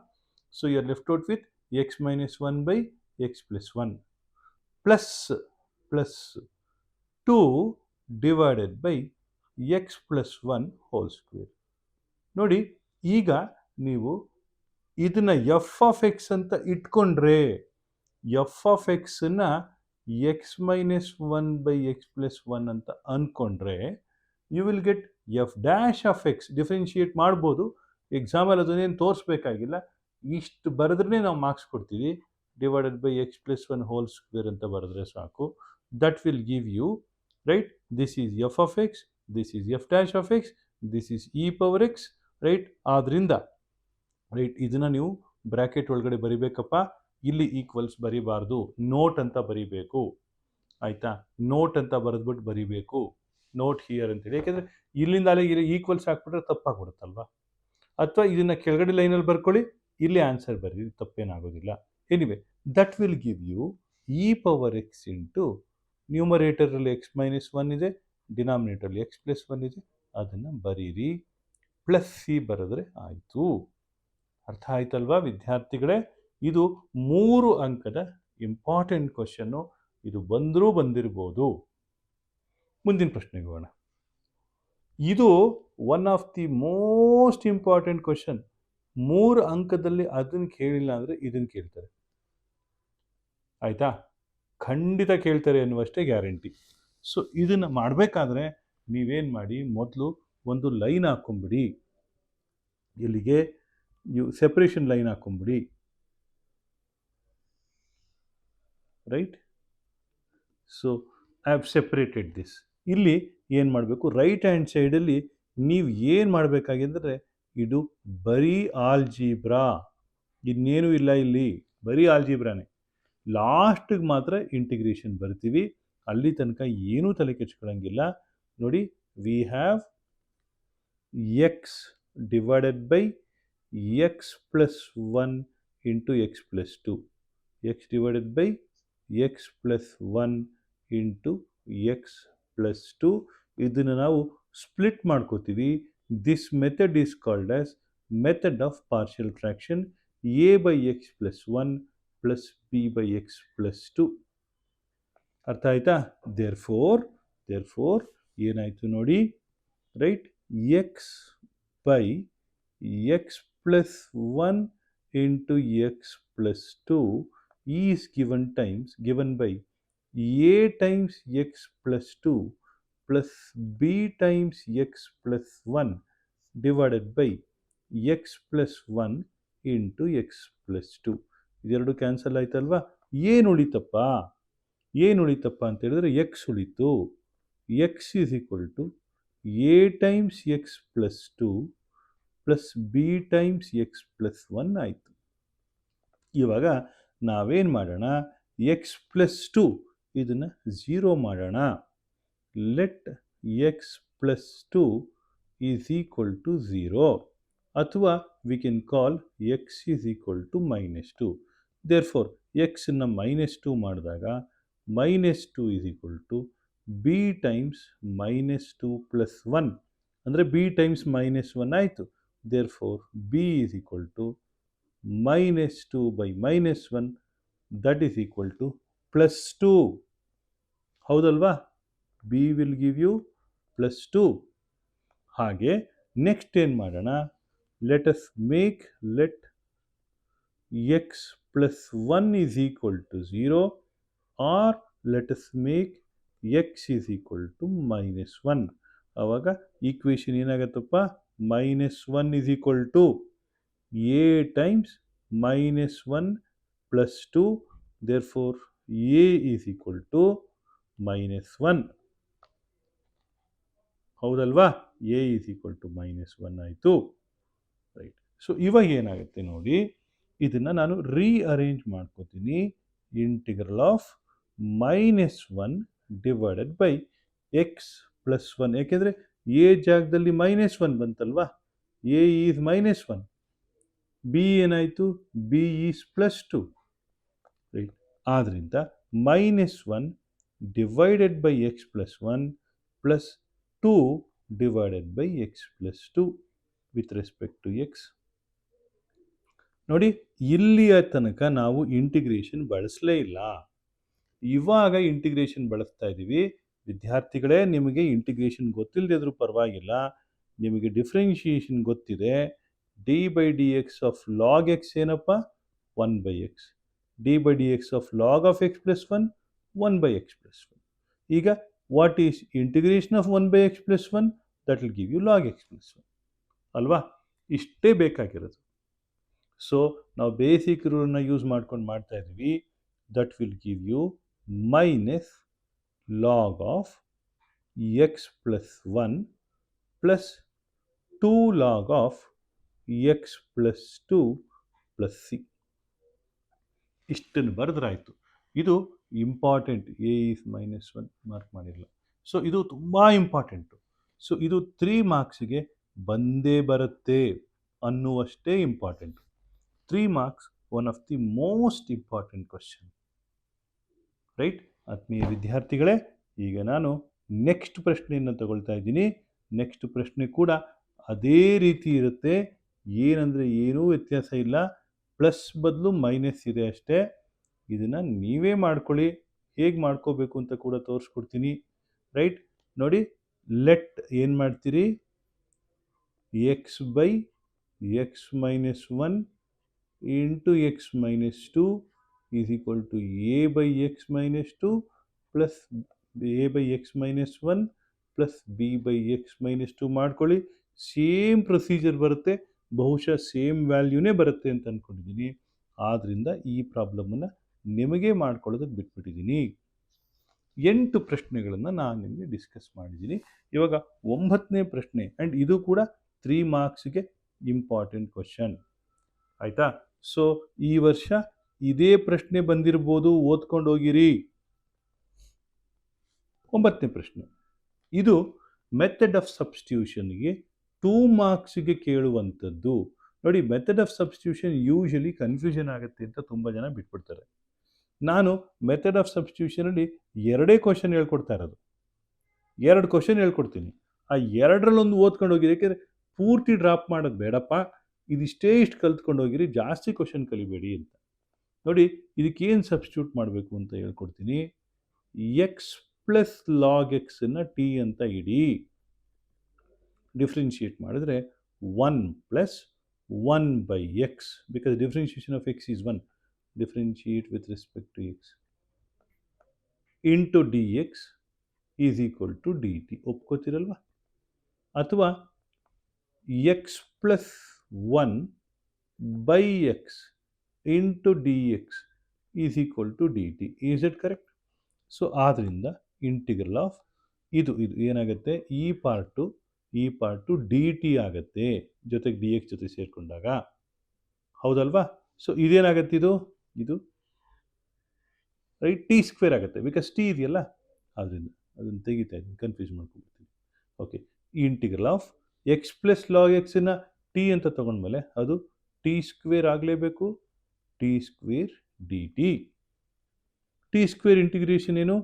So you are left out with x minus 1/x plus 1 plus 2 divided by x plus 1 whole square. ನೋಡಿ, ಈಗ ನೀವು ಇದನ್ನ f of x ಅಂತ ಇಟ್ಕೊಂಡ್ರೆ f of ಎಕ್ಸನ್ನ ಎಕ್ಸ್ ಮೈನಸ್ 1/x+1 ಅಂತ ಅಂದ್ಕೊಂಡ್ರೆ you will get f dash of x. Differentiate ಮಾಡ್ಬೋದು, ಎಕ್ಸಾಮಲ್ಲಿ ಅದನ್ನೇನು ತೋರಿಸ್ಬೇಕಾಗಿಲ್ಲ, ಇಷ್ಟು ಬರೆದ್ರೆ ನಾವು ಮಾರ್ಕ್ಸ್ ಕೊಡ್ತೀವಿ. Divided by x plus 1 whole square ಅಂತ ಬರೆದ್ರೆ ಸಾಕು. That will give you, right, this is f of x, this is f dash of x, this is e power x. Right, ಆದ್ದರಿಂದ ರೈಟ್ ಇದನ್ನು ನೀವು ಬ್ರ್ಯಾಕೆಟ್ ಒಳಗಡೆ ಬರಿಬೇಕಪ್ಪ. ಇಲ್ಲಿ equals ಬರಿಬಾರ್ದು, note ಅಂತ ಬರಿಬೇಕು. ಆಯಿತಾ, ನೋಟ್ ಅಂತ ಬರೆದ್ಬಿಟ್ಟು ಬರಿಬೇಕು, ನೋಟ್ ಹಿಯರ್ ಅಂತೇಳಿ. ಯಾಕೆಂದರೆ ಇಲ್ಲಿಂದ ಅಲ್ಲಿಗೆ ಈಕ್ವಲ್ಸ್ ಹಾಕ್ಬಿಟ್ರೆ ತಪ್ಪಾಗ್ಬಿಡುತ್ತಲ್ವ. ಅಥವಾ ಇದನ್ನು ಕೆಳಗಡೆ ಲೈನಲ್ಲಿ ಬರ್ಕೊಳ್ಳಿ, ಇಲ್ಲಿ ಆನ್ಸರ್ ಬರೀ, ತಪ್ಪೇನಾಗೋದಿಲ್ಲ. Anyway, that will give you e power x into ನ್ಯೂಮರೇಟರಲ್ಲಿ ಎಕ್ಸ್ ಮೈನಸ್ 1 ಇದೆ, ಡಿನಾಮಿನೇಟರಲ್ಲಿ ಎಕ್ಸ್ ಪ್ಲಸ್ 1 ಇದೆ, ಅದನ್ನು ಬರೀರಿ, ಪ್ಲಸ್ ಸಿ ಬರೆದ್ರೆ ಆಯಿತು. ಅರ್ಥ ಆಯ್ತಲ್ವಾ ವಿದ್ಯಾರ್ಥಿಗಳೇ? ಇದು 3 ಅಂಕದ ಇಂಪಾರ್ಟೆಂಟ್ ಕ್ವಶನ್ನು. ಇದು ಬಂದರೂ ಬಂದಿರ್ಬೋದು. ಮುಂದಿನ ಪ್ರಶ್ನೆಗೆ ಹೋಗೋಣ. ಇದು one of the most important question. 3 ಅಂಕದಲ್ಲಿ ಅದನ್ನು ಕೇಳಿಲ್ಲ ಅಂದರೆ ಇದನ್ನು ಕೇಳ್ತಾರೆ. ಆಯಿತಾ, ಖಂಡಿತ ಕೇಳ್ತಾರೆ ಅನ್ನುವಷ್ಟೇ ಗ್ಯಾರಂಟಿ. ಸೊ ಇದನ್ನು ಮಾಡಬೇಕಾದ್ರೆ ನೀವೇನು ಮಾಡಿ, ಮೊದಲು ಒಂದು ಲೈನ್ ಹಾಕ್ಕೊಂಬಿಡಿ. ಇಲ್ಲಿಗೆ ಸೆಪರೇಷನ್ ಲೈನ್ ಹಾಕ್ಕೊಂಬಿಡಿ. Right, so I have separated this. ಇಲ್ಲಿ ಏನು ಮಾಡಬೇಕು, ರೈಟ್ ಹ್ಯಾಂಡ್ ಸೈಡಲ್ಲಿ ನೀವು ಏನು ಮಾಡಬೇಕಾಗಿದ್ದರೆ ಇದು ಬರೀ ಆಲ್ಜಿಬ್ರಾ, ಇನ್ನೇನು ಇಲ್ಲ, ಇಲ್ಲಿ ಬರೀ ಆಲ್ಜಿಬ್ರಾನೇ. ಲಾಸ್ಟಿಗೆ ಮಾತ್ರ ಇಂಟಿಗ್ರೇಷನ್ ಬರ್ತೀವಿ, ಅಲ್ಲಿ ತನಕ ಏನೂ ತಲೆ ಕೆಚ್ಕೊಳ್ಳೋಂಗಿಲ್ಲ. ನೋಡಿ, we have X divided by x plus 1 into x plus 2, X divided by x plus 1 into x plus 2. ಇದನ್ನು ನಾವು ಸ್ಪ್ಲಿಟ್ ಮಾಡ್ಕೋತೀವಿ. This method is called as method of partial fraction. A by x plus 1 plus B by x plus 2. ಅರ್ಥ ಆಯ್ತಾ? There four ಏನಾಯಿತು ನೋಡಿ, right, X by x plus 1 into x plus 2 is given by a times x plus 2 plus b times x plus 1 divided by x plus 1 into x plus 2. ಇದೆರಡು cancel ಆಯ್ತಲ್ವಾ? ಏನು ಉಳಿತಪ್ಪ ಅಂತ ಹೇಳಿದ್ರೆ x ಉಳಿತು. X is equal to A times x plus 2 ಪ್ಲಸ್ B times x plus 1 ಆಯಿತು. ಇವಾಗ ನಾವೇನು ಮಾಡೋಣ, ಎಕ್ಸ್ ಪ್ಲಸ್ 2 ಇದನ್ನು 0 ಮಾಡೋಣ. Let x plus 2 is equal to 0, ಅಥವಾ we can call x is equal to -2. Therefore ಎಕ್ಸನ್ನು -2 ಮಾಡಿದಾಗ -2 is equal to B times -2 plus 1, ಅಂದರೆ ಬಿ ಟೈಮ್ಸ್ -1 ಆಯಿತು. Therefore B is equal to -2 by -1, that is equal to +2. ಹೌದಲ್ವಾ? B will give you +2. ಹಾಗೆ next ಏನು ಮಾಡೋಣ, let x plus 1 is equal to 0, or let us make x is equal to -1. ಆವಾಗ equation ಏನಾಗತ್ತಪ್ಪ, -1 is equal to a times -1 plus 2, therefore a is equal to -1. ಹೌದಲ್ವಾ? a is equal to -1 ಆಯಿತು. Right, so ಇವಾಗ ಏನಾಗುತ್ತೆ ನೋಡಿ, ಇದನ್ನು ನಾನು rearrange ಮಾಡ್ಕೋತೀನಿ. Integral of -1 divided by x plus 1. ಯಾಕೆಂದರೆ ಎ ಜಾಗದಲ್ಲಿ -1 ಬಂತಲ್ವಾ, ಎ ಈಸ್ -1, ಬಿ ಏನಾಯಿತು, ಬಿ ಈಸ್ +2, ರೈಟ್. ಆದ್ದರಿಂದ -1 divided by x plus 1 plus 2 divided by x plus 2 with respect to x. ನೋಡಿ, ಇಲ್ಲಿಯ ತನಕ ನಾವು ಇಂಟಿಗ್ರೇಷನ್ ಬಳಸಲೇ ಇಲ್ಲ. ಇವಾಗ ಇಂಟಿಗ್ರೇಷನ್ ಬಳಸ್ತಾ ಇದ್ದೀವಿ. ವಿದ್ಯಾರ್ಥಿಗಳೇ, ನಿಮಗೆ ಇಂಟಿಗ್ರೇಷನ್ ಗೊತ್ತಿಲ್ಲದೆ ಇದ್ರೂ ಪರವಾಗಿಲ್ಲ, ನಿಮಗೆ ಡಿಫ್ರೆನ್ಷಿಯೇಷನ್ ಗೊತ್ತಿದೆ. D by d x of log x ಏನಪ್ಪ, 1 by x. D by d x of log of x plus 1, 1 by x plus 1. ಈಗ what is integration of 1 by x plus 1? That will give you log x plus 1 ಅಲ್ವಾ? ಇಷ್ಟೇ ಬೇಕಾಗಿರೋದು. So ನಾವು basic ರೂಲನ್ನ use ಮಾಡ್ಕೊಂಡು ಮಾಡ್ತಾ ಇದ್ದೀವಿ. That will give you minus log of x plus 1 plus 2 log of x plus 2 plus C. ಇಷ್ಟನ್ನು ಬರೆದ್ರಾಯಿತು. ಇದು ಇಂಪಾರ್ಟೆಂಟ್. ಎ ಈಸ್ -1 ಮಾರ್ಕ್ ಮಾಡಿರಲ್ಲ. ಸೊ ಇದು ತುಂಬ ಇಂಪಾರ್ಟೆಂಟು. ಸೊ ಇದು 3 ಮಾರ್ಕ್ಸಿಗೆ ಬಂದೇ ಬರುತ್ತೆ ಅನ್ನುವಷ್ಟೇ important. 3 marks, one of the most important question, right. ಆತ್ಮೀಯ ವಿದ್ಯಾರ್ಥಿಗಳೇ, ಈಗ ನಾನು ನೆಕ್ಸ್ಟ್ ಪ್ರಶ್ನೆಯನ್ನು ತಗೊಳ್ತಾ ಇದ್ದೀನಿ. ನೆಕ್ಸ್ಟ್ ಪ್ರಶ್ನೆ ಕೂಡ ಅದೇ ರೀತಿ ಇರುತ್ತೆ. ಏನಂದರೆ ಏನೂ ವ್ಯತ್ಯಾಸ ಇಲ್ಲ, ಪ್ಲಸ್ ಬದಲು ಮೈನಸ್ ಇದೆ ಅಷ್ಟೇ. ಇದನ್ನು ನೀವೇ ಮಾಡ್ಕೊಳ್ಳಿ. ಹೇಗೆ ಮಾಡ್ಕೋಬೇಕು ಅಂತ ಕೂಡ ತೋರಿಸ್ಕೊಡ್ತೀನಿ, ರೈಟ್. ನೋಡಿ, ಲೆಟ್ ಏನು ಮಾಡ್ತೀರಿ, x by x minus 1 into x minus 2 is equal to A by x minus 2 plus A by x minus 1 plus B by x minus 2 ಮಾಡ್ಕೊಳ್ಳಿ. ಸೇಮ್ ಪ್ರೊಸೀಜರ್ ಬರುತ್ತೆ, ಬಹುಶಃ ಸೇಮ್ ವ್ಯಾಲ್ಯೂನೇ ಬರುತ್ತೆ ಅಂತ ಅಂದ್ಕೊಂಡಿದ್ದೀನಿ. ಆದ್ದರಿಂದ ಈ ಪ್ರಾಬ್ಲಮನ್ನು ನಿಮಗೆ ಮಾಡ್ಕೊಳ್ಳೋದಕ್ಕೆ ಬಿಟ್ಬಿಟ್ಟಿದ್ದೀನಿ. 8 ಪ್ರಶ್ನೆಗಳನ್ನು ನಾನು ನಿಮಗೆ ಡಿಸ್ಕಸ್ ಮಾಡಿದ್ದೀನಿ. ಇವಾಗ 9ನೇ ಪ್ರಶ್ನೆ, ಆ್ಯಂಡ್ ಇದು ಕೂಡ 3 ಮಾರ್ಕ್ಸ್ಗೆ ಇಂಪಾರ್ಟೆಂಟ್ ಕ್ವಶನ್, ಆಯಿತಾ. ಸೊ ಈ ವರ್ಷ ಇದೇ ಪ್ರಶ್ನೆ ಬಂದಿರ್ಬೋದು, ಓದ್ಕೊಂಡು ಹೋಗಿರಿ. 9ನೇ ಪ್ರಶ್ನೆ, ಇದು ಮೆಥಡ್ ಆಫ್ ಸಬ್ಸ್ಟಿಟ್ಯೂಷನ್ಗೆ 2 ಮಾರ್ಕ್ಸ್ಗೆ ಕೇಳುವಂಥದ್ದು. ನೋಡಿ, method of substitution usually confusion ಆಗುತ್ತೆ ಅಂತ ತುಂಬ ಜನ ಬಿಟ್ಬಿಡ್ತಾರೆ. ನಾನು ಮೆಥಡ್ ಆಫ್ ಸಬ್ಸ್ಟಿಟ್ಯೂಷನಲ್ಲಿ 2 ಕ್ವಶನ್ ಹೇಳ್ಕೊಡ್ತಾ ಇರೋದು. 2 ಕ್ವಶನ್ ಹೇಳ್ಕೊಡ್ತೀನಿ. ಆ 2ರಲ್ಲೊಂದು ಓದ್ಕೊಂಡು ಹೋಗಿರಿ. ಯಾಕೆಂದರೆ ಪೂರ್ತಿ ಡ್ರಾಪ್ ಮಾಡೋದು ಬೇಡಪ್ಪ, ಇದಿಷ್ಟೇ ಇಷ್ಟು ಕಲ್ತ್ಕೊಂಡು ಹೋಗಿರಿ, ಜಾಸ್ತಿ ಕ್ವಶನ್ ಕಲಿಬೇಡಿ ಅಂತ. ನೋಡಿ, ಇದಕ್ಕೇನು ಸಬ್ಸ್ಟಿಟ್ಯೂಟ್ ಮಾಡಬೇಕು ಅಂತ ಹೇಳ್ಕೊಡ್ತೀನಿ. ಎಕ್ಸ್ ಪ್ಲಸ್ ಲಾಗ್ ಎಕ್ಸನ್ನು ಟಿ ಅಂತ ಇಡಿ. ಡಿಫ್ರೆನ್ಷಿಯೇಟ್ ಮಾಡಿದ್ರೆ 1 plus 1 by X, because differentiation of x is 1. differentiate with respect to x into dx is equal to dt. ಒಪ್ಕೋತಿರಲ್ವಾ? ಅಥವಾ x plus 1 by x into dx is equal to dt. Is it correct? So ಆದ್ದರಿಂದ integral of ಇದು ಏನಾಗುತ್ತೆ, ಈ part D t ಆಗುತ್ತೆ, ಜೊತೆಗೆ D X ಜೊತೆ ಸೇರಿಕೊಂಡಾಗ, ಹೌದಲ್ವಾ? So ಇದೇನಾಗುತ್ತೆ, ಇದು ರೈಟ್ ಟಿ ಸ್ಕ್ವೇರ್ ಆಗುತ್ತೆ, ಬಿಕಾಸ್ ಟಿ ಇದೆಯಲ್ಲ, ಆದ್ದರಿಂದ ಅದನ್ನು ತೆಗಿತಾ ಇದ್ದೀನಿ, ಕನ್ಫ್ಯೂಸ್ ಮಾಡ್ಕೊಂಡ್ಬಿಡ್ತೀನಿ. ಓಕೆ, ಈ integral of x plus log ಎಕ್ಸನ್ನು ಟಿ ಅಂತ ತೊಗೊಂಡ್ಮೇಲೆ ಅದು ಟಿ ಸ್ಕ್ವೇರ್ ಆಗಲೇಬೇಕು, t square d t. T square integration ಏನು,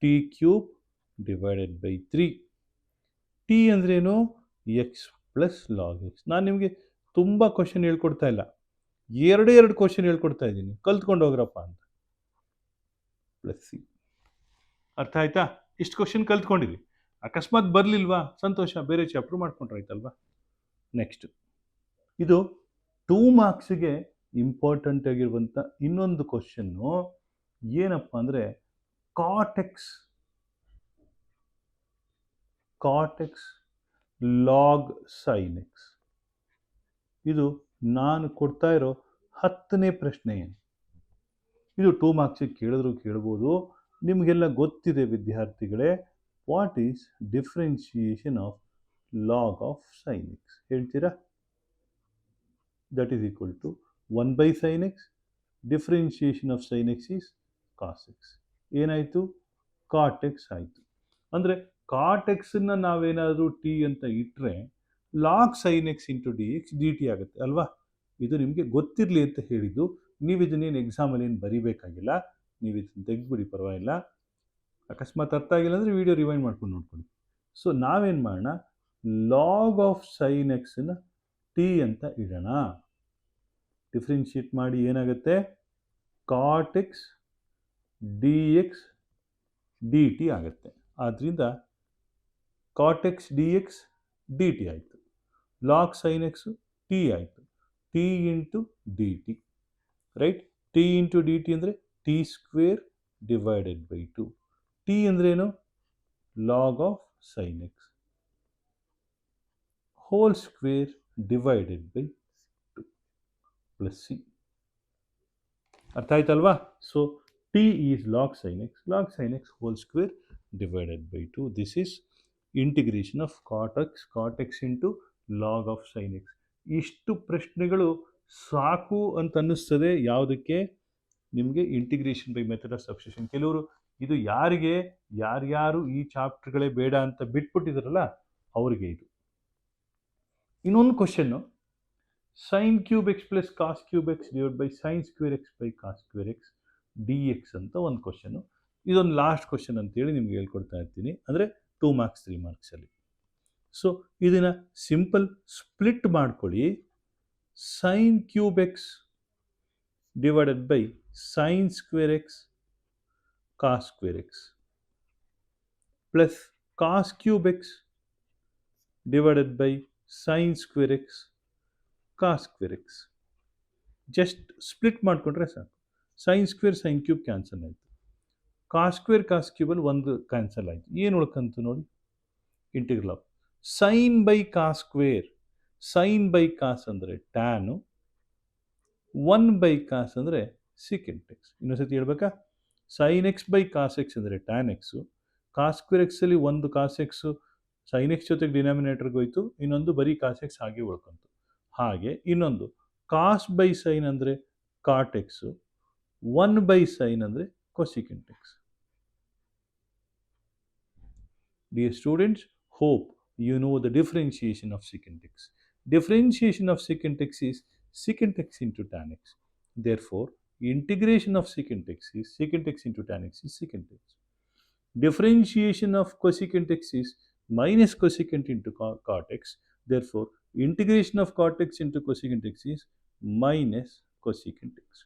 t cube divided by 3. T ಅಂದ್ರೇನು, ಎಕ್ಸ್ ಪ್ಲಸ್ ಲಾಗ್ ಎಕ್ಸ್. ನಾನು ನಿಮಗೆ ತುಂಬ ಕ್ವಶನ್ ಹೇಳ್ಕೊಡ್ತಾ ಇಲ್ಲ, 2 ಕ್ವಶನ್ ಹೇಳ್ಕೊಡ್ತಾ ಇದ್ದೀನಿ, ಕಲ್ತ್ಕೊಂಡು ಹೋಗ್ರಪ್ಪ ಅಂತ. Plus C. ಅರ್ಥ ಆಯ್ತಾ? ಇಷ್ಟು ಕ್ವಶನ್ ಕಲ್ತ್ಕೊಂಡಿರಿ. ಅಕಸ್ಮಾತ್ ಬರಲಿಲ್ವಾ, ಸಂತೋಷ, ಬೇರೆ ಚಾಪ್ಟರ್ ಮಾಡ್ಕೊಂಡ್ರಾಯ್ತಲ್ವಾ. ನೆಕ್ಸ್ಟ್, ಇದು 2 ಮಾರ್ಕ್ಸಿಗೆ ಇಂಪಾರ್ಟೆಂಟ್ ಆಗಿರುವಂಥ ಇನ್ನೊಂದು ಕ್ವಶನ್ನು ಏನಪ್ಪ ಅಂದರೆ, ಕಾಟೆಕ್ಸ್ ಲಾಗ್ ಸೈನ್ ಎಕ್ಸ್. ಇದು ನಾನು ಕೊಡ್ತಾ ಇರೋ 10ನೇ ಪ್ರಶ್ನೆ. ಇದು 2 ಮಾರ್ಕ್ಸಿಗೆ ಕೇಳಿದ್ರು ಕೇಳ್ಬೋದು. ನಿಮಗೆಲ್ಲ ಗೊತ್ತಿದೆ ವಿದ್ಯಾರ್ಥಿಗಳೇ, what is differentiation of log of sine x ಹೇಳ್ತೀರಾ? That is equal to 1 by sin x, differentiation of sin x is cos x. ಏನಾಯಿತು? ಕಾಟ್ ಎಕ್ಸ್ ಆಯಿತು. ಅಂದರೆ ಕಾಟ್ ಎಕ್ಸನ್ನು ನಾವೇನಾದರೂ ಟಿ ಅಂತ ಇಟ್ಟರೆ log sine x into d x d t ಆಗುತ್ತೆ ಅಲ್ವಾ? ಇದು ನಿಮಗೆ ಗೊತ್ತಿರಲಿ ಅಂತ ಹೇಳಿದ್ದು. ನೀವು ಇದನ್ನೇನು ಎಕ್ಸಾಮಲ್ಲಿ ಏನು ಬರೀಬೇಕಾಗಿಲ್ಲ, ನೀವು ಇದನ್ನು ತೆಗೆದುಬಿಡಿ, ಪರವಾಗಿಲ್ಲ. ಅಕಸ್ಮಾತ್ ಅರ್ಥ ಆಗಿಲ್ಲ ಅಂದರೆ ವಿಡಿಯೋ ರಿವೈಂಡ್ ಮಾಡ್ಕೊಂಡು ನೋಡ್ಕೊಳ್ಳಿ. ಸೊ ನಾವೇನು ಮಾಡೋಣ, ಲಾಗ್ ಆಫ್ ಸೈನ್ ಎಕ್ಸನ್ನು ಟಿ ಅಂತ ಇಡೋಣ. ಡಿಫ್ರೆನ್ಷಿಯೇಟ್ ಮಾಡಿ ಏನಾಗುತ್ತೆ? Cot x d x d t ಆಗುತ್ತೆ. ಆದ್ದರಿಂದ cot x d x d t ಆಯಿತು. ಲಾಗ್ ಸೈನ್ ಎಕ್ಸು ಟಿ ಆಯಿತು. T into d t, right? T into d t ಅಂದರೆ t square divided by 2. T ಅಂದ್ರೇನು? Log of sine x whole square divided by 2 plus C. ಅರ್ಥ ಆಯ್ತಲ್ವಾ? So t is log sine x whole square divided by 2. This is integration of cot x into log of sin x. ಇಷ್ಟು ಪ್ರಶ್ನೆಗಳು ಸಾಕು ಅಂತ ಅನ್ನಿಸ್ತದೆ. ಯಾವುದಕ್ಕೆ? ನಿಮಗೆ integration by method of substitution. ಕೆಲವರು ಇದು ಯಾರ್ಯಾರು ಈ ಚಾಪ್ಟರ್ಗಳೇ ಬೇಡ ಅಂತ ಬಿಟ್ಬಿಟ್ಟಿದಾರಲ್ಲ ಅವ್ರಿಗೆ ಇದು. ಇನ್ನೊಂದು question, sine cube x plus cos cube x divide by sine square x by cos square x d x ಅಂತ ಒಂದು ಕ್ವಶನ್ನು. ಇದೊಂದು ಲಾಸ್ಟ್ ಕ್ವಶನ್ ಅಂತೇಳಿ ನಿಮ್ಗೆ ಹೇಳ್ಕೊಡ್ತಾ ಇರ್ತೀನಿ. ಅಂದರೆ 2 ಮಾರ್ಕ್ಸ್ 3 ಮಾರ್ಕ್ಸಲ್ಲಿ. ಸೊ ಇದನ್ನು ಸಿಂಪಲ್ ಸ್ಪ್ಲಿಟ್ ಮಾಡ್ಕೊಳ್ಳಿ. Sine cube x divided by sine square x cos square x plus cos cube x divided by sine square x cos square x. Just split ಮಾಡಿಕೊಂಡ್ರೆ ಸಾಕು. Sine square sine cube cancel ಆಯಿತು. Cos square ಕಾಸ್ ಕ್ಯೂಬಲ್ಲಿ ಒಂದು cancel ಆಯಿತು. ಏನು ಉಳ್ಕಂತು ನೋಡಿ? Integral of sine by cos square. Sine by cos ಅಂದರೆ tan, 1 by cos ಅಂದರೆ ಸಿಕೆಂಟ್ ಎಕ್ಸ್. ಇನ್ನೊಂದ್ಸತಿ ಹೇಳ್ಬೇಕಾ? Sine x by cos x ಅಂದರೆ ಟ್ಯಾನ್ ಎಕ್ಸು. ಕಾಸ್ ಸ್ಕ್ವೇರ್ ಎಕ್ಸಲ್ಲಿ ಒಂದು ಕಾಸ್ ಎಕ್ಸು ಸೈನ್ ಎಕ್ಸ್ ಜೊತೆಗೆ ಡಿನಾಮಿನೇಟರ್ಗೆ ಹೋಯ್ತು, ಇನ್ನೊಂದು ಬರೀ ಕಾಸ್ ಎಕ್ಸ್ ಹಾಗೆ ಉಳ್ಕೊಂತು. ಹಾಗೆ ಇನ್ನೊಂದು ಕಾಸ್ ಬೈ ಸೈನ್ ಅಂದರೆ ಕಾಟ್ ಎಕ್ಸು, 1 ಬೈ ಸೈನ್ ಅಂದರೆ cosecant x. Dear students, hope you know the differentiation of secant x. Differentiation of secant x is secant x into tan x. Therefore, integration of secant x is secant x into tan x is secant x. Differentiation of cosecant x is minus cosecant into cot x. Therefore, integration of cot x into cosecant x is minus cosecant x.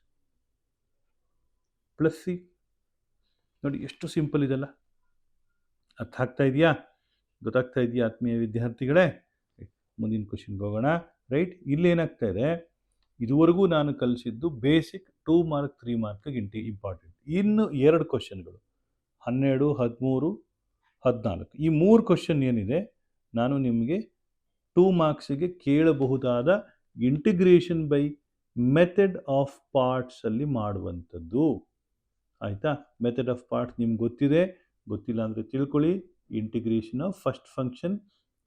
Plus c. ನೋಡಿ ಎಷ್ಟು simple ಇದೆಲ್ಲ. ಅರ್ಥ ಆಗ್ತಾ ಇದೆಯಾ? ಗೊತ್ತಾಗ್ತಾ ಇದೆಯಾ ಆತ್ಮೀಯ ವಿದ್ಯಾರ್ಥಿಗಳೇ? ಮುಂದಿನ ಕ್ವಶನ್ಗೆ ಹೋಗೋಣ. ರೈಟ್, ಇಲ್ಲೇನಾಗ್ತಾ ಇದೆ, ಇದುವರೆಗೂ ನಾನು ಕಲಿಸಿದ್ದು ಬೇಸಿಕ್ 2 ಮಾರ್ಕ್ 3 ಮಾರ್ಕ್ಗೆ ಇಂಪಾರ್ಟೆಂಟ್. ಇನ್ನು 2 ಕ್ವಶನ್ಗಳು 12, 13, 14. ಈ 3 ಕ್ವಶನ್ ಏನಿದೆ ನಾನು ನಿಮಗೆ 2 ಮಾರ್ಕ್ಸಿಗೆ ಕೇಳಬಹುದಾದ ಇಂಟಿಗ್ರೇಷನ್ ಬೈ ಮೆಥಡ್ ಆಫ್ ಪಾರ್ಟ್ಸಲ್ಲಿ ಮಾಡುವಂಥದ್ದು. ಆಯಿತಾ? ಮೆಥಡ್ ಆಫ್ ಪಾರ್ಟ್ಸ್ ನಿಮ್ಗೆ ಗೊತ್ತಿದೆ, ಗೊತ್ತಿಲ್ಲ ಅಂದರೆ ತಿಳ್ಕೊಳ್ಳಿ. Integration of first function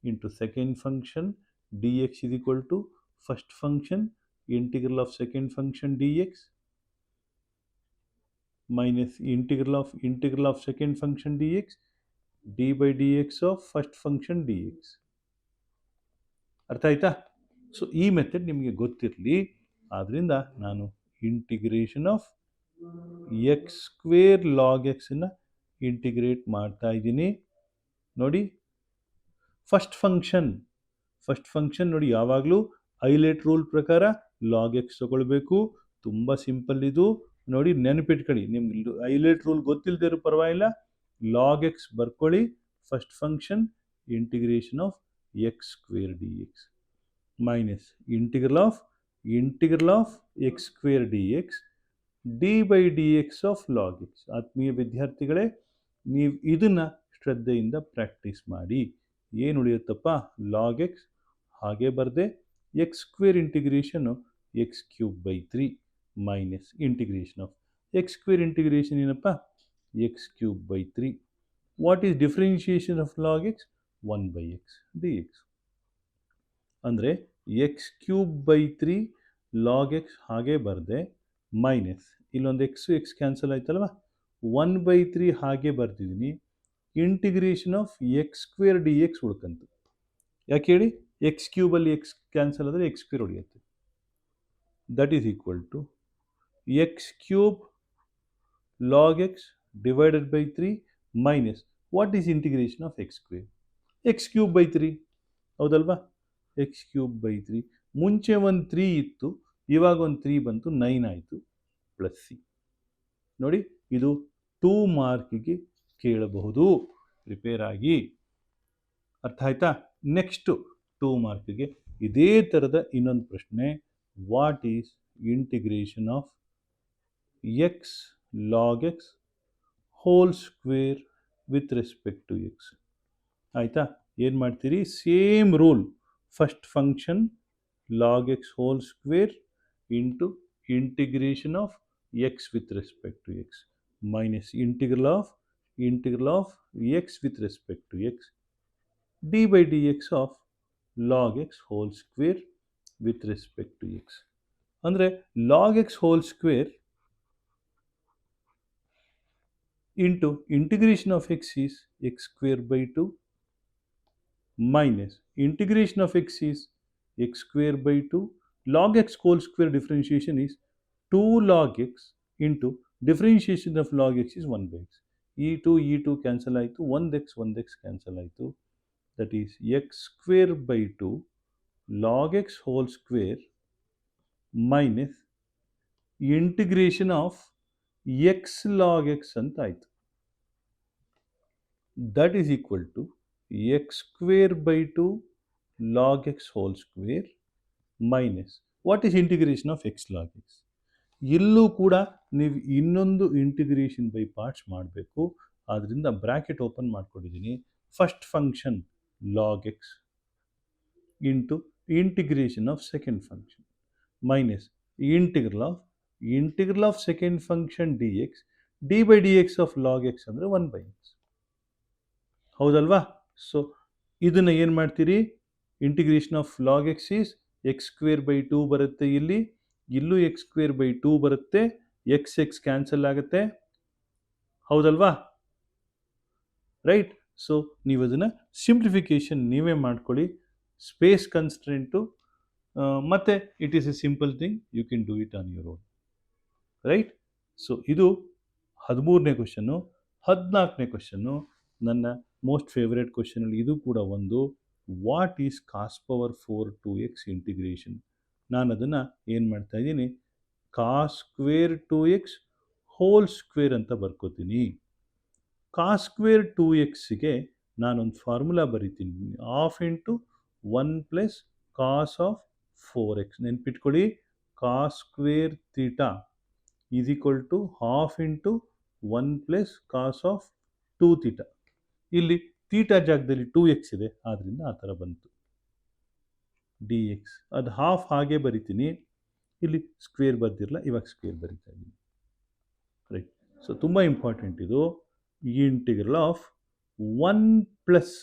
into second function d x is equal to first function integral of second function d x minus integral of second function d x d by d x of first function d x. ಅರ್ಥ ಆಯ್ತಾ? So ಈ method ನಿಮಗೆ ಗೊತ್ತಿರಲಿ. ಆದ್ದರಿಂದ ನಾನು integration of x square log ಎಕ್ಸನ್ನು integrate ಮಾಡ್ತಾ ಇದ್ದೀನಿ. ನೋಡಿ, ಫಸ್ಟ್ ಫಂಕ್ಷನ್ ನೋಡಿ, ಯಾವಾಗಲೂ ಐಲೆಟ್ ರೂಲ್ ಪ್ರಕಾರ ಲಾಗ್ ಎಕ್ಸ್ ತಗೊಳ್ಬೇಕು. ತುಂಬ ಸಿಂಪಲ್ ಇದು. ನೋಡಿ, ನೆನಪಿಟ್ಕೊಳ್ಳಿ. ನಿಮ್ಗೆ ಐಲೆಟ್ ರೂಲ್ ಗೊತ್ತಿಲ್ಲದೆ ಇರೋ ಪರವಾಗಿಲ್ಲ, ಲಾಗ್ ಎಕ್ಸ್ ಬರ್ಕೊಳ್ಳಿ. First function integration of x square d x minus integral of x square d x d by d x of log X. ಆತ್ಮೀಯ ವಿದ್ಯಾರ್ಥಿಗಳೇ, ನೀವು ಇದನ್ನು ಶ್ರದ್ಧೆಯಿಂದ ಪ್ರಾಕ್ಟೀಸ್ ಮಾಡಿ. ಏನು ಉಳಿಯುತ್ತಪ್ಪ? ಲಾಗ್ ಎಕ್ಸ್ ಹಾಗೆ ಬರದೆ x square integration x cube by 3 minus integration of x square integration ಏನಪ್ಪ? X cube by 3. What is differentiation of log x? 1 by x d x. ಅಂದರೆ x cube by 3 log x ಹಾಗೆ ಬರದೆ minus ಇಲ್ಲೊಂದು x cancel ಆಯ್ತಲ್ವ 1/3 ಹಾಗೆ ಬರ್ತಿದ್ದೀನಿ integration of x square d x ಉಳ್ಕಂತು. ಯಾಕೆ ಹೇಳಿ, ಎಕ್ಸ್ ಕ್ಯೂಬಲ್ಲಿ ಎಕ್ಸ್ ಕ್ಯಾನ್ಸಲ್ ಆದರೆ ಎಕ್ಸ್ ಸ್ಕ್ವೇರ್ ಉಳಿಯುತ್ತೆ. That is equal to x cube log x divided by 3 minus what is integration of x square, x cube by 3 ಹೌದಲ್ವಾ, X cube by 3. ಮುಂಚೆ ಒಂದು 3 ಇತ್ತು, ಇವಾಗ ಒಂದು 3 ಬಂತು, 9 ಆಯಿತು ಪ್ಲಸ್ ಸಿ. ನೋಡಿ, ಇದು 2 ಮಾರ್ಕಿಗೆ ಕೇಳಬಹುದು, ಪ್ರಿಪೇರ್ ಆಗಿ. ಅರ್ಥ ಆಯ್ತಾ? ನೆಕ್ಸ್ಟು 2 ಮಾರ್ಕಿಗೆ ಇದೇ ಥರದ ಇನ್ನೊಂದು ಪ್ರಶ್ನೆ, what is integration of x log x whole square with respect to x. ಆಯಿತಾ? ಏನು ಮಾಡ್ತೀರಿ, same rule, first function log x whole square into integration of x with respect to x minus integral of x with respect to x d by d x of log x whole square with respect to x. ಅಂದರೆ log x whole square into integration of x is x square by 2 minus integration of x is x square by 2 log x whole square differentiation is 2 log x into differentiation of log x is 1 by x. e2 cancel ಆಯಿತು, 1x cancel ಆಯಿತು, that is x square by 2 log x whole square minus integration of x log x ಅಂತ ಆಯಿತು. That is equal to x square by 2 log x whole square minus what is integration of x log x. ಇಲ್ಲೂ ಕೂಡ ನೀವು ಇನ್ನೊಂದು integration by parts ಮಾಡಬೇಕು. ಆದ್ದರಿಂದ bracket open ಮಾಡ್ಕೊಂಡಿದ್ದೀನಿ. First function log X into integration of second function minus integral of second function d x d by d x of log X ಅಂದರೆ 1 by X. ಹೌದಲ್ವಾ? So ಇದನ್ನು ಏನು ಮಾಡ್ತೀರಿ, integration of log X is x square by 2 ಬರುತ್ತೆ, ಇಲ್ಲೂ X square by 2 ಬರುತ್ತೆ, X cancel ಆಗುತ್ತೆ, ಹೌದಲ್ವಾ? ರೈಟ್. ಸೊ ನೀವು ಅದನ್ನು ಸಿಂಪ್ಲಿಫಿಕೇಶನ್ ನೀವೇ ಮಾಡ್ಕೊಳ್ಳಿ, ಸ್ಪೇಸ್ ಕನ್ಸ್ಟ್ರೆಂಟು, ಮತ್ತು it is a simple thing, you can do it on your own. Right. So ಇದು 13ನೇ ಕ್ವಶನ್ನು. 14ನೇ ಕ್ವಶನ್ನು ನನ್ನ ಮೋಸ್ಟ್ ಫೇವ್ರೇಟ್ ಕ್ವಶನಲ್ಲಿ ಇದು ಕೂಡ ಒಂದು, what is cos power 4 2x integration. ನಾನು ಅದನ್ನು ಏನು ಮಾಡ್ತಾ ಇದ್ದೀನಿ, cos square 2x hole square ಅಂತ ಬರ್ಕೋತೀನಿ. ಕಾಸ್ ಸ್ಕ್ವೇರ್ 2xಗೆ ನಾನೊಂದು ಫಾರ್ಮುಲಾ ಬರಿತೀನಿ, half into 1 plus cos of 4x. ನೆನ್ಪಿಟ್ಕೊಳ್ಳಿ, cos square theta is equal to half into 1 plus cos of 2 theta. ಇಲ್ಲಿ ಥೀಟಾ ಜಾಗದಲ್ಲಿ 2x ಇದೆ, ಆದ್ದರಿಂದ ಆ ಥರ ಬಂತು ಡಿ ಎಕ್ಸ್. ಅದು ಹಾಫ್ ಹಾಗೆ ಬರಿತೀನಿ, ಇಲ್ಲಿ ಸ್ಕ್ವೇರ್ ಬರ್ದಿರಲ್ಲ, ಇವಾಗ ಸ್ಕ್ವೇರ್ ಬರಿತಾ ಇದ್ದೀನಿ. ರೈಟ್. ಸೊ ತುಂಬ ಇಂಪಾರ್ಟೆಂಟ್ ಇದು. Integral of 1 plus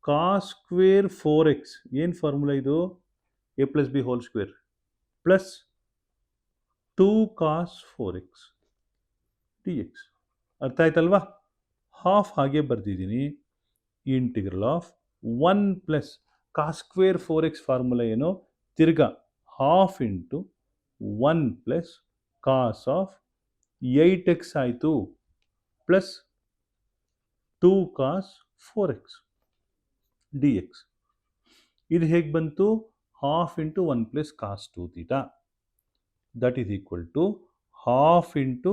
cos square 4x, ಏನು ಫಾರ್ಮುಲಾ ಇದು, a plus b whole square plus 2 cos 4x d x. ಅರ್ಥ ಆಯ್ತಲ್ವಾ? ಹಾಫ್ ಹಾಗೆ ಬರ್ದಿದ್ದೀನಿ. Integral of 1 plus cos square 4x formula ಏನು, ತಿರ್ಗಾ half into 1 plus cos of 8x ಆಯಿತು plus 2 cos 4x d X. ಇದು ಹೇಗೆ ಬಂತು, half into 1 plus cos 2 theta, that is equal to half into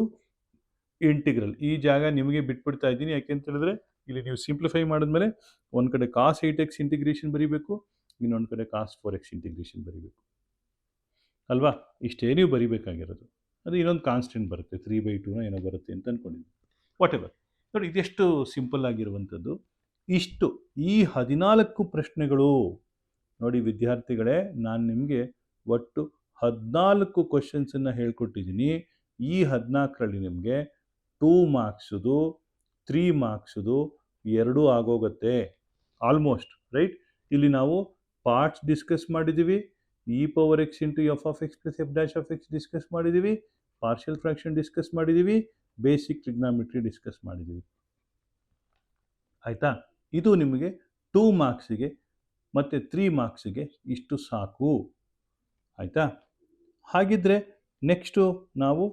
integral. ಈ ಜಾಗ ನಿಮಗೆ ಬಿಟ್ಬಿಡ್ತಾ ಇದ್ದೀನಿ, ಯಾಕೆಂತ ಹೇಳಿದ್ರೆ ಇಲ್ಲಿ ನೀವು ಸಿಂಪ್ಲಿಫೈ ಮಾಡಿದ್ಮೇಲೆ ಒಂದು ಕಡೆ ಕಾಸ್ 8x ಇಂಟಿಗ್ರೇಷನ್ ಬರೀಬೇಕು, ಇನ್ನೊಂದು ಕಡೆ ಕಾಸ್ 4x ಇಂಟಿಗ್ರೇಷನ್ ಬರೀಬೇಕು ಅಲ್ವಾ. ಇಷ್ಟೇ ನೀವು ಬರೀಬೇಕಾಗಿರೋದು. ಅದು ಇನ್ನೊಂದು ಕಾನ್ಸ್ಟೆಂಟ್ ಬರುತ್ತೆ, 3/2 ಏನೋ ಬರುತ್ತೆ ಅಂತ ಅಂದ್ಕೊಂಡಿದ್ದೀನಿ. What ever. ನೋಡಿ, ಇದೆಷ್ಟು ಸಿಂಪಲ್ ಆಗಿರುವಂಥದ್ದು. ಇಷ್ಟು ಈ 14 ಪ್ರಶ್ನೆಗಳು. ನೋಡಿ ವಿದ್ಯಾರ್ಥಿಗಳೇ, ನಾನು ನಿಮಗೆ ಒಟ್ಟು 14 ಕ್ವಶನ್ಸನ್ನು ಹೇಳ್ಕೊಟ್ಟಿದ್ದೀನಿ. ಈ 14ರಲ್ಲಿ ನಿಮಗೆ 2 ಮಾರ್ಕ್ಸುದು 3 ಮಾರ್ಕ್ಸುದು 2 ಆಗೋಗುತ್ತೆ ಆಲ್ಮೋಸ್ಟ್. ರೈಟ್. ಇಲ್ಲಿ ನಾವು ಪಾರ್ಟ್ಸ್ ಡಿಸ್ಕಸ್ ಮಾಡಿದ್ದೀವಿ, E power x into f of x plus f dash of X discuss ಮಾಡಿದ್ದೀವಿ, ಪಾರ್ಷಿಯಲ್ ಫ್ರಾಕ್ಷನ್ ಡಿಸ್ಕಸ್ ಮಾಡಿದ್ದೀವಿ, ಬೇಸಿಕ್ ಟ್ರಿಗ್ನಾಮಿಟ್ರಿ ಡಿಸ್ಕಸ್ ಮಾಡಿದ್ದೀವಿ. ಆಯಿತಾ? ಇದು ನಿಮಗೆ 2 ಮಾರ್ಕ್ಸಿಗೆ ಮತ್ತು 3 ಮಾರ್ಕ್ಸಿಗೆ ಇಷ್ಟು ಸಾಕು. ಆಯಿತಾ? ಹಾಗಿದ್ರೆ ನೆಕ್ಸ್ಟು ನಾವು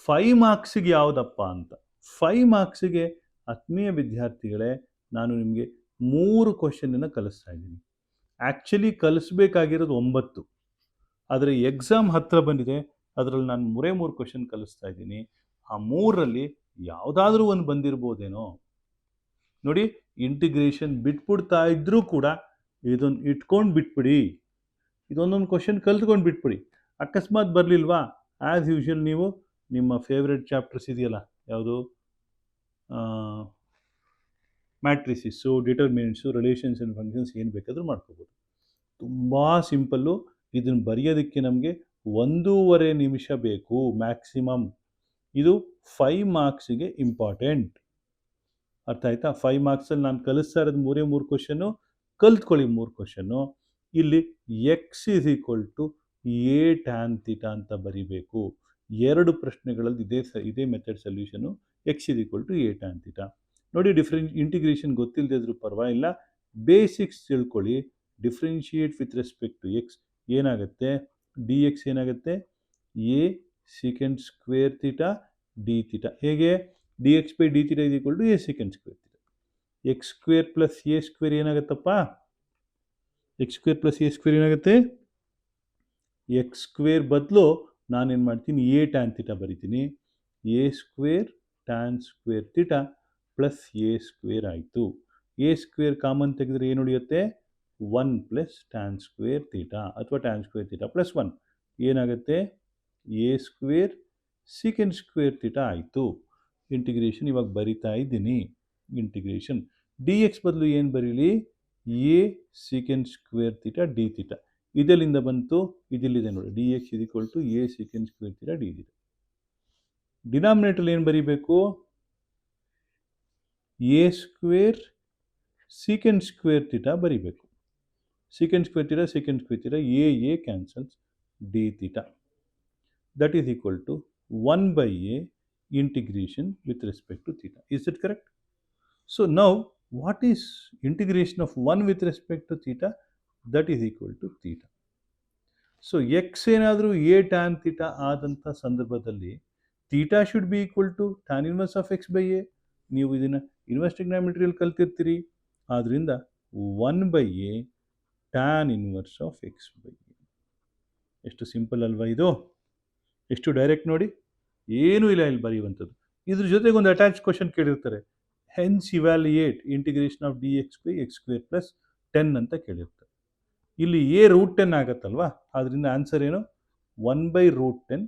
5 ಮಾರ್ಕ್ಸಿಗೆ ಯಾವುದಪ್ಪ ಅಂತ. 5 ಮಾರ್ಕ್ಸಿಗೆ ಆತ್ಮೀಯ ವಿದ್ಯಾರ್ಥಿಗಳೇ, ನಾನು ನಿಮಗೆ 3 ಕ್ವಶನನ್ನು ಕಲಿಸ್ತಾ ಇದ್ದೀನಿ. ಆ್ಯಕ್ಚುಲಿ ಕಲಿಸ್ಬೇಕಾಗಿರೋದು 9, ಆದರೆ ಎಕ್ಸಾಮ್ ಹತ್ತಿರ ಬಂದಿದೆ, ಅದರಲ್ಲಿ ನಾನು 3 ಕ್ವಶನ್ ಕಲಿಸ್ತಾ ಇದ್ದೀನಿ. ಆ 3ರಲ್ಲಿ ಯಾವುದಾದ್ರೂ ಒಂದು ಬಂದಿರ್ಬೋದೇನೋ. ನೋಡಿ, ಇಂಟಿಗ್ರೇಷನ್ ಬಿಟ್ಬಿಡ್ತಾ ಇದ್ರೂ ಕೂಡ ಇದನ್ನು ಇಟ್ಕೊಂಡು ಬಿಟ್ಬಿಡಿ, ಇದೊಂದೊಂದು ಕ್ವಶನ್ ಕಲ್ತ್ಕೊಂಡು ಬಿಟ್ಬಿಡಿ. ಅಕಸ್ಮಾತ್ ಬರಲಿಲ್ವಾ, ಆ್ಯಸ್ ಯೂಶುವಲ್ ನೀವು ನಿಮ್ಮ ಫೇವ್ರೆಟ್ ಚಾಪ್ಟರ್ಸ್ ಇದೆಯಲ್ಲ, ಯಾವುದು ಮ್ಯಾಟ್ರಿಸಿಸ್ಸು, ಡಿಟರ್ಮಿನೆಂಟ್ಸು, ರಿಲೇಷನ್ಸ್ ಆ್ಯಂಡ್ ಫಂಕ್ಷನ್ಸ್, ಏನು ಬೇಕಾದರೂ ಮಾಡ್ಕೋಬೋದು. ತುಂಬ ಸಿಂಪಲ್ಲು. ಇದನ್ನು ಬರೆಯೋದಕ್ಕೆ ನಮಗೆ 1.5 ನಿಮಿಷ ಬೇಕು ಮ್ಯಾಕ್ಸಿಮಮ್. ಇದು 5 ಮಾರ್ಕ್ಸಿಗೆ ಇಂಪಾರ್ಟೆಂಟ್. ಅರ್ಥ ಆಯ್ತಾ? 5 ಮಾರ್ಕ್ಸಲ್ಲಿ ನಾನು ಕಲಿಸ್ತಾ ಇರೋದು 3 ಕ್ವಶನ್ನು, ಕಲ್ತ್ಕೊಳ್ಳಿ 3 ಕ್ವಶನ್ನು. ಇಲ್ಲಿ x is equal to a tan theta ಅಂತ ಬರಿಬೇಕು. 2 ಪ್ರಶ್ನೆಗಳಲ್ಲಿ ಇದೇ method solution. X is equal to a tan theta. ನೋಡಿ, ಇಂಟಿಗ್ರೇಷನ್ ಗೊತ್ತಿಲ್ಲದೆ ಇದ್ರೂ ಪರವಾಗಿಲ್ಲ, ಬೇಸಿಕ್ಸ್ ತಿಳ್ಕೊಳ್ಳಿ. Differentiate with respect to x ಏನಾಗುತ್ತೆ, ಡಿ ಎಕ್ಸ್ ಏನಾಗುತ್ತೆ, a second square theta d theta. ಹೇಗೆ? D x by d theta is equal to a second square theta. X square plus a square ಏನಾಗುತ್ತಪ್ಪ? X square plus a square ಏನಾಗುತ್ತೆ? X square ಬದಲು ನಾನೇನು ಮಾಡ್ತೀನಿ, a tan theta ಬರಿತೀನಿ. A square tan square theta plus a square ಆಯಿತು. A square common ತೆಗೆದ್ರೆ ಏನು ಉಳಿಯುತ್ತೆ? 1 plus tan square theta ಅಥವಾ ಟ್ಯಾನ್ ಸ್ಕ್ವೇರ್ ಥೀಟಾ ಪ್ಲಸ್ 1 ಏನಾಗುತ್ತೆ? A square second square theta ಆಯಿತು. ಇಂಟಿಗ್ರೇಷನ್ ಇವಾಗ ಬರಿತಾ ಇದ್ದೀನಿ. ಇಂಟಿಗ್ರೇಷನ್ ಡಿ ಎಕ್ಸ್ ಬದಲು ಏನು ಬರೀಲಿ? A second square theta d theta. ಇದೆಲ್ಲಿಂದ ಬಂತು? ಇದಿಲ್ಲಿದೆ ನೋಡಿ, D x is equal to a second square theta d theta. Denominator ಏನು ಬರೀಬೇಕು? A square second square theta ಬರೀಬೇಕು. Second square theta a cancels, d theta that is equal to 1 by a integration with respect to theta. Is it correct? So now what is integration of 1 with respect to theta? That is equal to theta. So x ಏನಾದರೂ a tan theta ಆದಂಥ ಸಂದರ್ಭದಲ್ಲಿ theta should be equal to tan inverse of x by a. ನೀವು ಇದನ್ನು inverse ಟ್ರಿಗ್ನಾಮಿಟ್ರಿಯಲ್ಲಿ ಕಲ್ತಿರ್ತೀರಿ. ಆದ್ದರಿಂದ 1 by a tan inverse of x by a. ಎಷ್ಟು simple ಅಲ್ವಾ ಇದು? ಎಷ್ಟು ಡೈರೆಕ್ಟ್ ನೋಡಿ, ಏನೂ ಇಲ್ಲ ಇಲ್ಲಿ ಬರೆಯುವಂಥದ್ದು. ಇದ್ರ ಜೊತೆಗೆ ಒಂದು ಅಟ್ಯಾಚ್ ಕ್ವಶನ್ ಕೇಳಿರ್ತಾರೆ, hence evaluate integration of d x by x square plus 10 ಅಂತ ಕೇಳಿರ್ತಾರೆ. ಇಲ್ಲಿ ಎ √10 ಆಗುತ್ತಲ್ವಾ, ಆದ್ದರಿಂದ ಆನ್ಸರ್ ಏನು? 1 by √10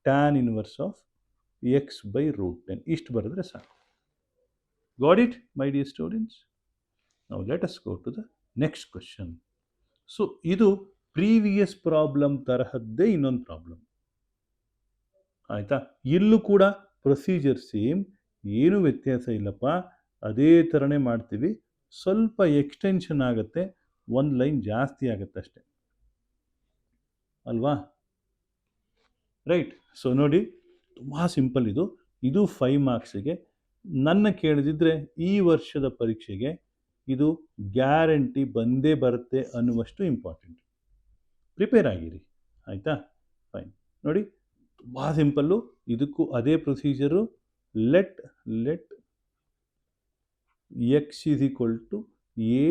tan inverse of x by √10. ಇಷ್ಟು ಬರೆದ್ರೆ ಸಾಕು. Got it my dear students? Now let us go to the next question. So ಇದು previous problem ತರಹದ್ದೇ ಇನ್ನೊಂದು ಪ್ರಾಬ್ಲಮ್. ಆಯಿತಾ? ಇಲ್ಲೂ ಕೂಡ ಪ್ರೊಸೀಜರ್ ಸೇಮ್, ಏನೂ ವ್ಯತ್ಯಾಸ ಇಲ್ಲಪ್ಪ, ಅದೇ ಥರನೇ ಮಾಡ್ತೀವಿ. ಸ್ವಲ್ಪ ಎಕ್ಸ್ಟೆನ್ಷನ್ ಆಗುತ್ತೆ, ಒಂದು ಲೈನ್ ಜಾಸ್ತಿ ಆಗುತ್ತೆ ಅಷ್ಟೆ ಅಲ್ವಾ? ರೈಟ್. ಸೊ ನೋಡಿ, ತುಂಬ ಸಿಂಪಲ್ ಇದು. ಇದು 5 ಮಾರ್ಕ್ಸಿಗೆ. ನನ್ನ ಕೇಳಿದಿದ್ರೆ ಈ ವರ್ಷದ ಪರೀಕ್ಷೆಗೆ ಇದು ಗ್ಯಾರಂಟಿ ಬಂದೇ ಬರುತ್ತೆ ಅನ್ನುವಷ್ಟು ಇಂಪಾರ್ಟೆಂಟ್. ಪ್ರಿಪೇರ್ ಆಗಿರಿ, ಆಯಿತಾ? ಫೈನ್. ನೋಡಿ, ತುಂಬ ಸಿಂಪಲ್ಲು. ಇದಕ್ಕೂ ಅದೇ procedure. Let x is equal to a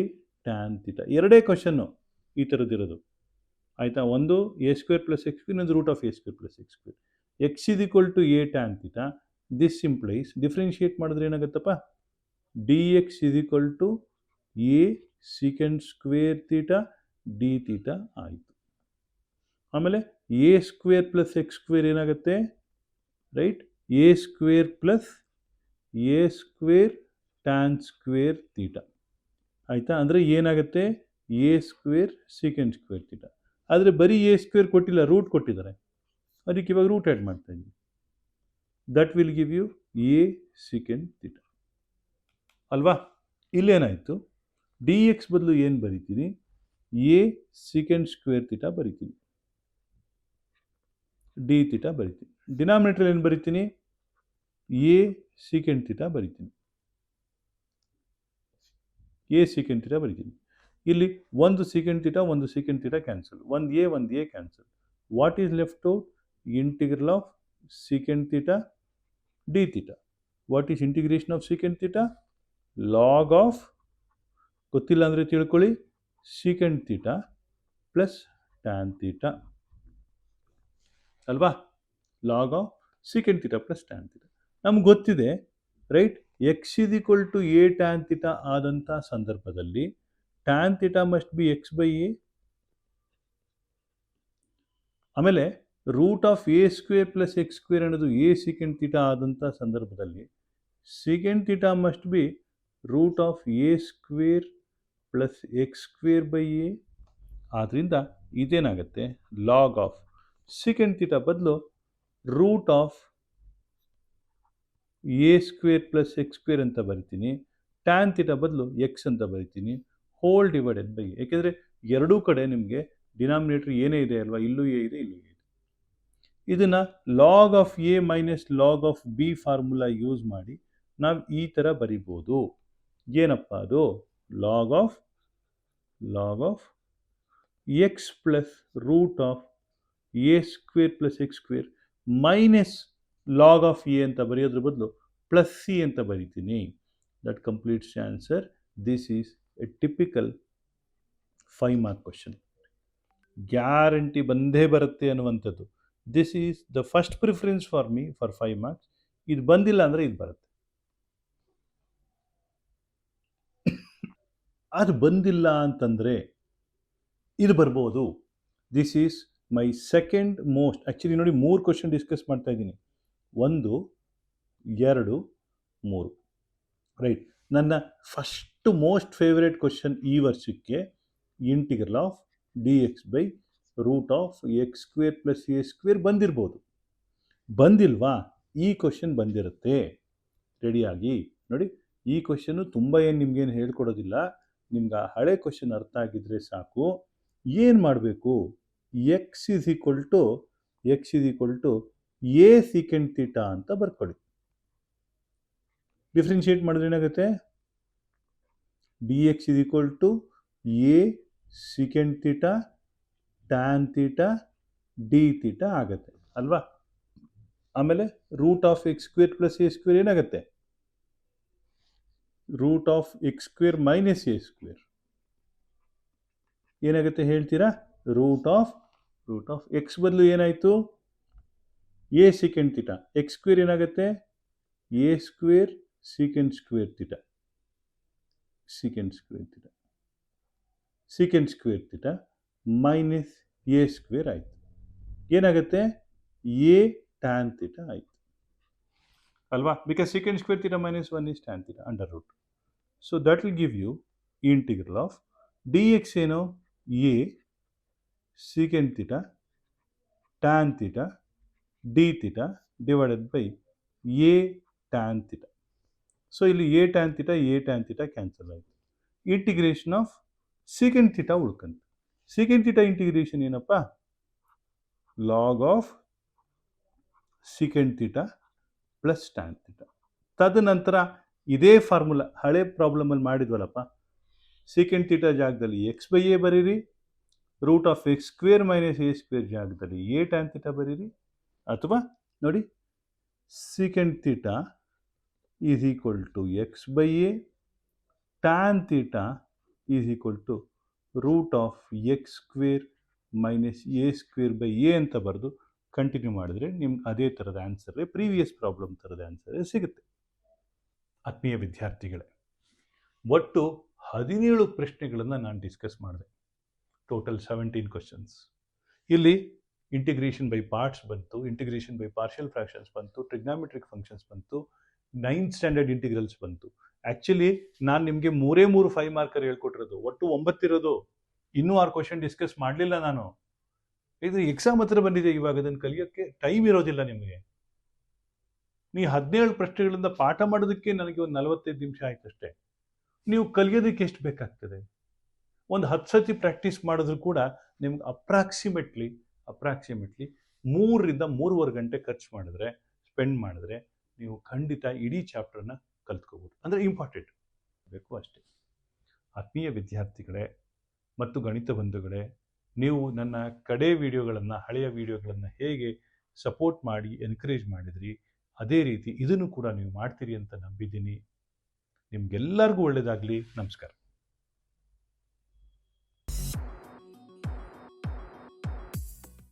tan theta. ಎರಡೇ ಕ್ವಶನ್ನು ಈ ಥರದ್ದಿರೋದು, ಆಯಿತಾ? ಒಂದು a square plus x square, ಇನ್ನೊಂದು root of a square plus x square. X is equal to a tan theta. This implies, differentiate ಮಾಡಿದ್ರೆ ಏನಾಗುತ್ತಪ್ಪ? D x is equal to a second square theta d theta ಆಯಿತು. ಆಮೇಲೆ a square plus x square ಏನಾಗುತ್ತೆ? Right, a square plus a square tan square theta. ಆಯಿತಾ? ಅಂದರೆ ಏನಾಗುತ್ತೆ? A square second square theta. ಆದರೆ ಬರೀ ಎ ಸ್ಕ್ವೇರ್ ಕೊಟ್ಟಿಲ್ಲ, root ಕೊಟ್ಟಿದ್ದಾರೆ. ಅದಕ್ಕೆ ಇವಾಗ ರೂಟ್ ಆ್ಯಡ್ ಮಾಡ್ತಾ ಇದ್ದೀವಿ. That will give you a secant theta ಅಲ್ವಾ? ಇಲ್ಲೇನಾಯಿತು? ಡಿ ಎಕ್ಸ್ ಬದಲು ಏನು ಬರಿತೀನಿ? ಎ ಸೀಕೆಂಟ್ ಸ್ಕ್ವೇರ್ ಥೀಟಾ ಬರಿತೀನಿ, ಡಿ ಥೀಟಾ ಬರಿತೀನಿ. ಡಿನಾಮಿನೇಟರ್ ಏನು ಬರಿತೀನಿ? ಎ ಸೀಕೆಂಟ್ ಥೀಟಾ ಬರಿತೀನಿ, ಎ ಸೀಕೆಂಟ್ ಥೀಟಾ ಬರಿತೀನಿ. ಇಲ್ಲಿ ಒಂದು ಸೀಕೆಂಟ್ ಥೀಟಾ ಕ್ಯಾನ್ಸಲ್, ಒಂದು a cancel. What is left out? Integral of secant theta d theta. What is integration of secant theta? Log of, ಗೊತ್ತಿಲ್ಲ ಅಂದರೆ ತಿಳ್ಕೊಳ್ಳಿ, secant theta plus tan theta ಅಲ್ವಾ? Log of secant theta plus tan theta ನಮ್ಗೆ ಗೊತ್ತಿದೆ, right? X is equal to a tan theta ಆದಂಥ ಸಂದರ್ಭದಲ್ಲಿ tan theta must be x by a. ಆಮೇಲೆ root of a square plus x square ಅನ್ನೋದು a secant theta ಆದಂಥ ಸಂದರ್ಭದಲ್ಲಿ secant theta must be root of a square plus x square by a. ಆದ್ದರಿಂದ ಇದೇನಾಗುತ್ತೆ? Log of secant theta ಬದಲು root of a square plus x square ಅಂತ ಬರಿತೀನಿ, tan theta ಬದಲು X ಅಂತ ಬರಿತೀನಿ, ಹೋಲ್ ಡಿವೈಡೆಡ್ ಬೈ. ಯಾಕೆಂದರೆ ಎರಡೂ ಕಡೆ ನಿಮಗೆ ಡಿನಾಮಿನೇಟರ್ ಏನೇ ಇದೆ ಅಲ್ವಾ, ಇಲ್ಲೂ ಎ ಇದೆ, ಇಲ್ಲೂ ಎ ಇದೆ. ಇದನ್ನು log of A minus log of b formula use ಮಾಡಿ ನಾವು ಈ ಥರ ಬರಿಬೋದು. ಏನಪ್ಪ ಅದು? Log of x plus root of a square plus x square minus log of a ಅಂತ ಬರೆಯೋದ್ರ ಬದಲು ಪ್ಲಸ್ ಸಿ ಅಂತ ಬರಿತೀನಿ. That completes the answer. This is a typical 5 mark question. Guarantee ಬಂದೇ ಬರುತ್ತೆ ಅನ್ನುವಂಥದ್ದು. This is the first preference for me for 5 marks. ಇದು ಬಂದಿಲ್ಲ ಅಂದರೆ ಇದು ಬರುತ್ತೆ. ಅದು ಬಂದಿಲ್ಲ ಅಂತಂದರೆ ಇದು ಬರ್ಬೋದು. This is my second most, actually ನೋಡಿ 3 ಕ್ವಶನ್ ಡಿಸ್ಕಸ್ ಮಾಡ್ತಾ ಇದ್ದೀನಿ, 1 2 3, ರೈಟ್? ನನ್ನ ಫಸ್ಟ್ ಮೋಸ್ಟ್ ಫೇವ್ರೇಟ್ ಕ್ವಶನ್ ಈ ವರ್ಷಕ್ಕೆ integral of d x by root of x square plus a square ಬಂದಿರ್ಬೋದು. ಬಂದಿಲ್ವಾ? ಈ ಕ್ವಶನ್ ಬಂದಿರುತ್ತೆ ರೆಡಿಯಾಗಿ. ನೋಡಿ, ಈ ಕ್ವಶನ್ನು ತುಂಬ ಏನು ನಿಮ್ಗೇನು ಹೇಳ್ಕೊಡೋದಿಲ್ಲ. ನಿಮ್ಗೆ ಆ ಹಳೆ ಕ್ವಶನ್ ಅರ್ಥ ಆಗಿದ್ರೆ ಸಾಕು. ಏನು ಮಾಡಬೇಕು? X is equal to a secant theta ಅಂತ ಬರ್ಕೊಳ್ಳಿ. ಡಿಫ್ರೆನ್ಷಿಯೇಟ್ ಮಾಡಿದ್ರೆ ಏನಾಗುತ್ತೆ? D x is equal to a secant theta tan theta d theta ಆಗುತ್ತೆ ಅಲ್ವಾ? ಆಮೇಲೆ root of x square plus a square ಏನಾಗುತ್ತೆ? Root of x square minus a square ಏನಾಗುತ್ತೆ ಹೇಳ್ತೀರಾ? ರೂಟ್ ಆಫ್ ಎಕ್ಸ್ ಬದಲು ಏನಾಯಿತು? A secant theta. X square ಏನಾಗುತ್ತೆ? A square secant square theta minus a square ಆಯಿತು. ಏನಾಗುತ್ತೆ? ಎ ಟ್ಯಾನ್ ಥೀಟಾ ಆಯಿತು ಅಲ್ವಾ? Because secant square theta minus 1 is tan theta under root. So that will give you integral of d x ಏನು? A secant theta tan theta d theta divided by a tan theta. So ಇಲ್ಲಿ a tan theta cancel ಆಯಿತು. Integration of secant theta ಉಳ್ಕಂತ. Secant theta integration ಏನಪ್ಪ? Log of secant theta plus tan theta. ತದನಂತರ ಇದೇ formula ಹಳೆ ಪ್ರಾಬ್ಲಮಲ್ಲಿ ಮಾಡಿದ್ವಲ್ಲಪ್ಪ, secant theta ಜಾಗದಲ್ಲಿ ಎಕ್ಸ್ ಬೈ ಎ ಬರೀರಿ, root of x square minus a square ಜಾಗದಲ್ಲಿ ಎ ಟ್ಯಾನ್ ಥೀಟಾ ಬರೀರಿ. ಅಥವಾ ನೋಡಿ, secant theta is equal to x by a, tan theta is equal to root of x square minus a square by a ಅಂತ ಬರೆದು continue ಮಾಡಿದ್ರೆ ನಿಮ್ಗೆ ಅದೇ ಥರದ ಆನ್ಸರೇ, ಪ್ರೀವಿಯಸ್ ಪ್ರಾಬ್ಲಮ್ ಥರದ ಆನ್ಸರೇ ಸಿಗುತ್ತೆ. ಆತ್ಮೀಯ ವಿದ್ಯಾರ್ಥಿಗಳೇ, ಒಟ್ಟು 17 ಪ್ರಶ್ನೆಗಳನ್ನು ನಾನು ಡಿಸ್ಕಸ್ ಮಾಡಿದೆ. Total 17 questions. ಇಲ್ಲಿ ಇಂಟಿಗ್ರೇಷನ್ ಬೈ ಪಾರ್ಟ್ಸ್ ಬಂತು, ಇಂಟಿಗ್ರೇಷನ್ ಬೈ ಪಾರ್ಷಿಯಲ್ ಫ್ರಾಕ್ಷನ್ಸ್ ಬಂತು, ಟ್ರಿಗ್ನಾಮೆಟ್ರಿಕ್ ಫಂಕ್ಷನ್ಸ್ ಬಂತು, 9th ಸ್ಟ್ಯಾಂಡರ್ಡ್ ಇಂಟಿಗ್ರಲ್ಸ್ ಬಂತು. ಆ್ಯಕ್ಚುಲಿ ನಾನು ನಿಮಗೆ 3 5 ಮಾರ್ಕರ್ ಹೇಳ್ಕೊಟ್ಟಿರೋದು, ಒಟ್ಟು 9 ಇರೋದು. ಇನ್ನೂ 6 ಕ್ವಶನ್ ಡಿಸ್ಕಸ್ ಮಾಡಲಿಲ್ಲ ನಾನು. ಇದು ಎಕ್ಸಾಮ್ ಹತ್ರ ಬಂದಿದೆ, ಇವಾಗ ಅದನ್ನು ಕಲಿಯೋಕ್ಕೆ ಟೈಮ್ ಇರೋದಿಲ್ಲ ನಿಮಗೆ. ನೀವು 17 ಪ್ರಶ್ನೆಗಳಿಂದ ಪಾಠ ಮಾಡೋದಕ್ಕೆ ನನಗೆ ಒಂದು 45 ನಿಮಿಷ ಆಯ್ತಷ್ಟೇ. ನೀವು ಕಲಿಯೋದಕ್ಕೆ ಎಷ್ಟು ಬೇಕಾಗ್ತದೆ? ಒಂದು 10 ಸತಿ ಪ್ರಾಕ್ಟೀಸ್ ಮಾಡಿದ್ರು ಕೂಡ ನಿಮ್ಗೆ ಅಪ್ರಾಕ್ಸಿಮೇಟ್ಲಿ 3ರಿಂದ 3.5 ಗಂಟೆ ಖರ್ಚು ಮಾಡಿದ್ರೆ, ಸ್ಪೆಂಡ್ ಮಾಡಿದ್ರೆ ನೀವು ಖಂಡಿತ ಇಡೀ ಚಾಪ್ಟರ್ನ ಕಲ್ತ್ಕೋಬೋದು. ಅಂದರೆ ಇಂಪಾರ್ಟೆಂಟ್ ಬೇಕು ಅಷ್ಟೇ. ಆತ್ಮೀಯ ವಿದ್ಯಾರ್ಥಿಗಳೇ ಮತ್ತು ಗಣಿತ ಬಂಧುಗಳೇ, ನೀವು ನನ್ನ ಕಡೆ ವಿಡಿಯೋಗಳನ್ನು, ಹಳೆಯ ವಿಡಿಯೋಗಳನ್ನು ಹೇಗೆ ಸಪೋರ್ಟ್ ಮಾಡಿ ಎನ್ಕರೇಜ್ ಮಾಡಿದ್ರಿ, ಅದೇ ರೀತಿ ಇದನ್ನು ಕೂಡ ನೀವು ಮಾಡ್ತೀರಿ ಅಂತ ನಂಬಿದ್ದೀನಿ. ನಿಮಗೆಲ್ಲರಿಗೂ ಒಳ್ಳೆಯದಾಗಲಿ. ನಮಸ್ಕಾರ.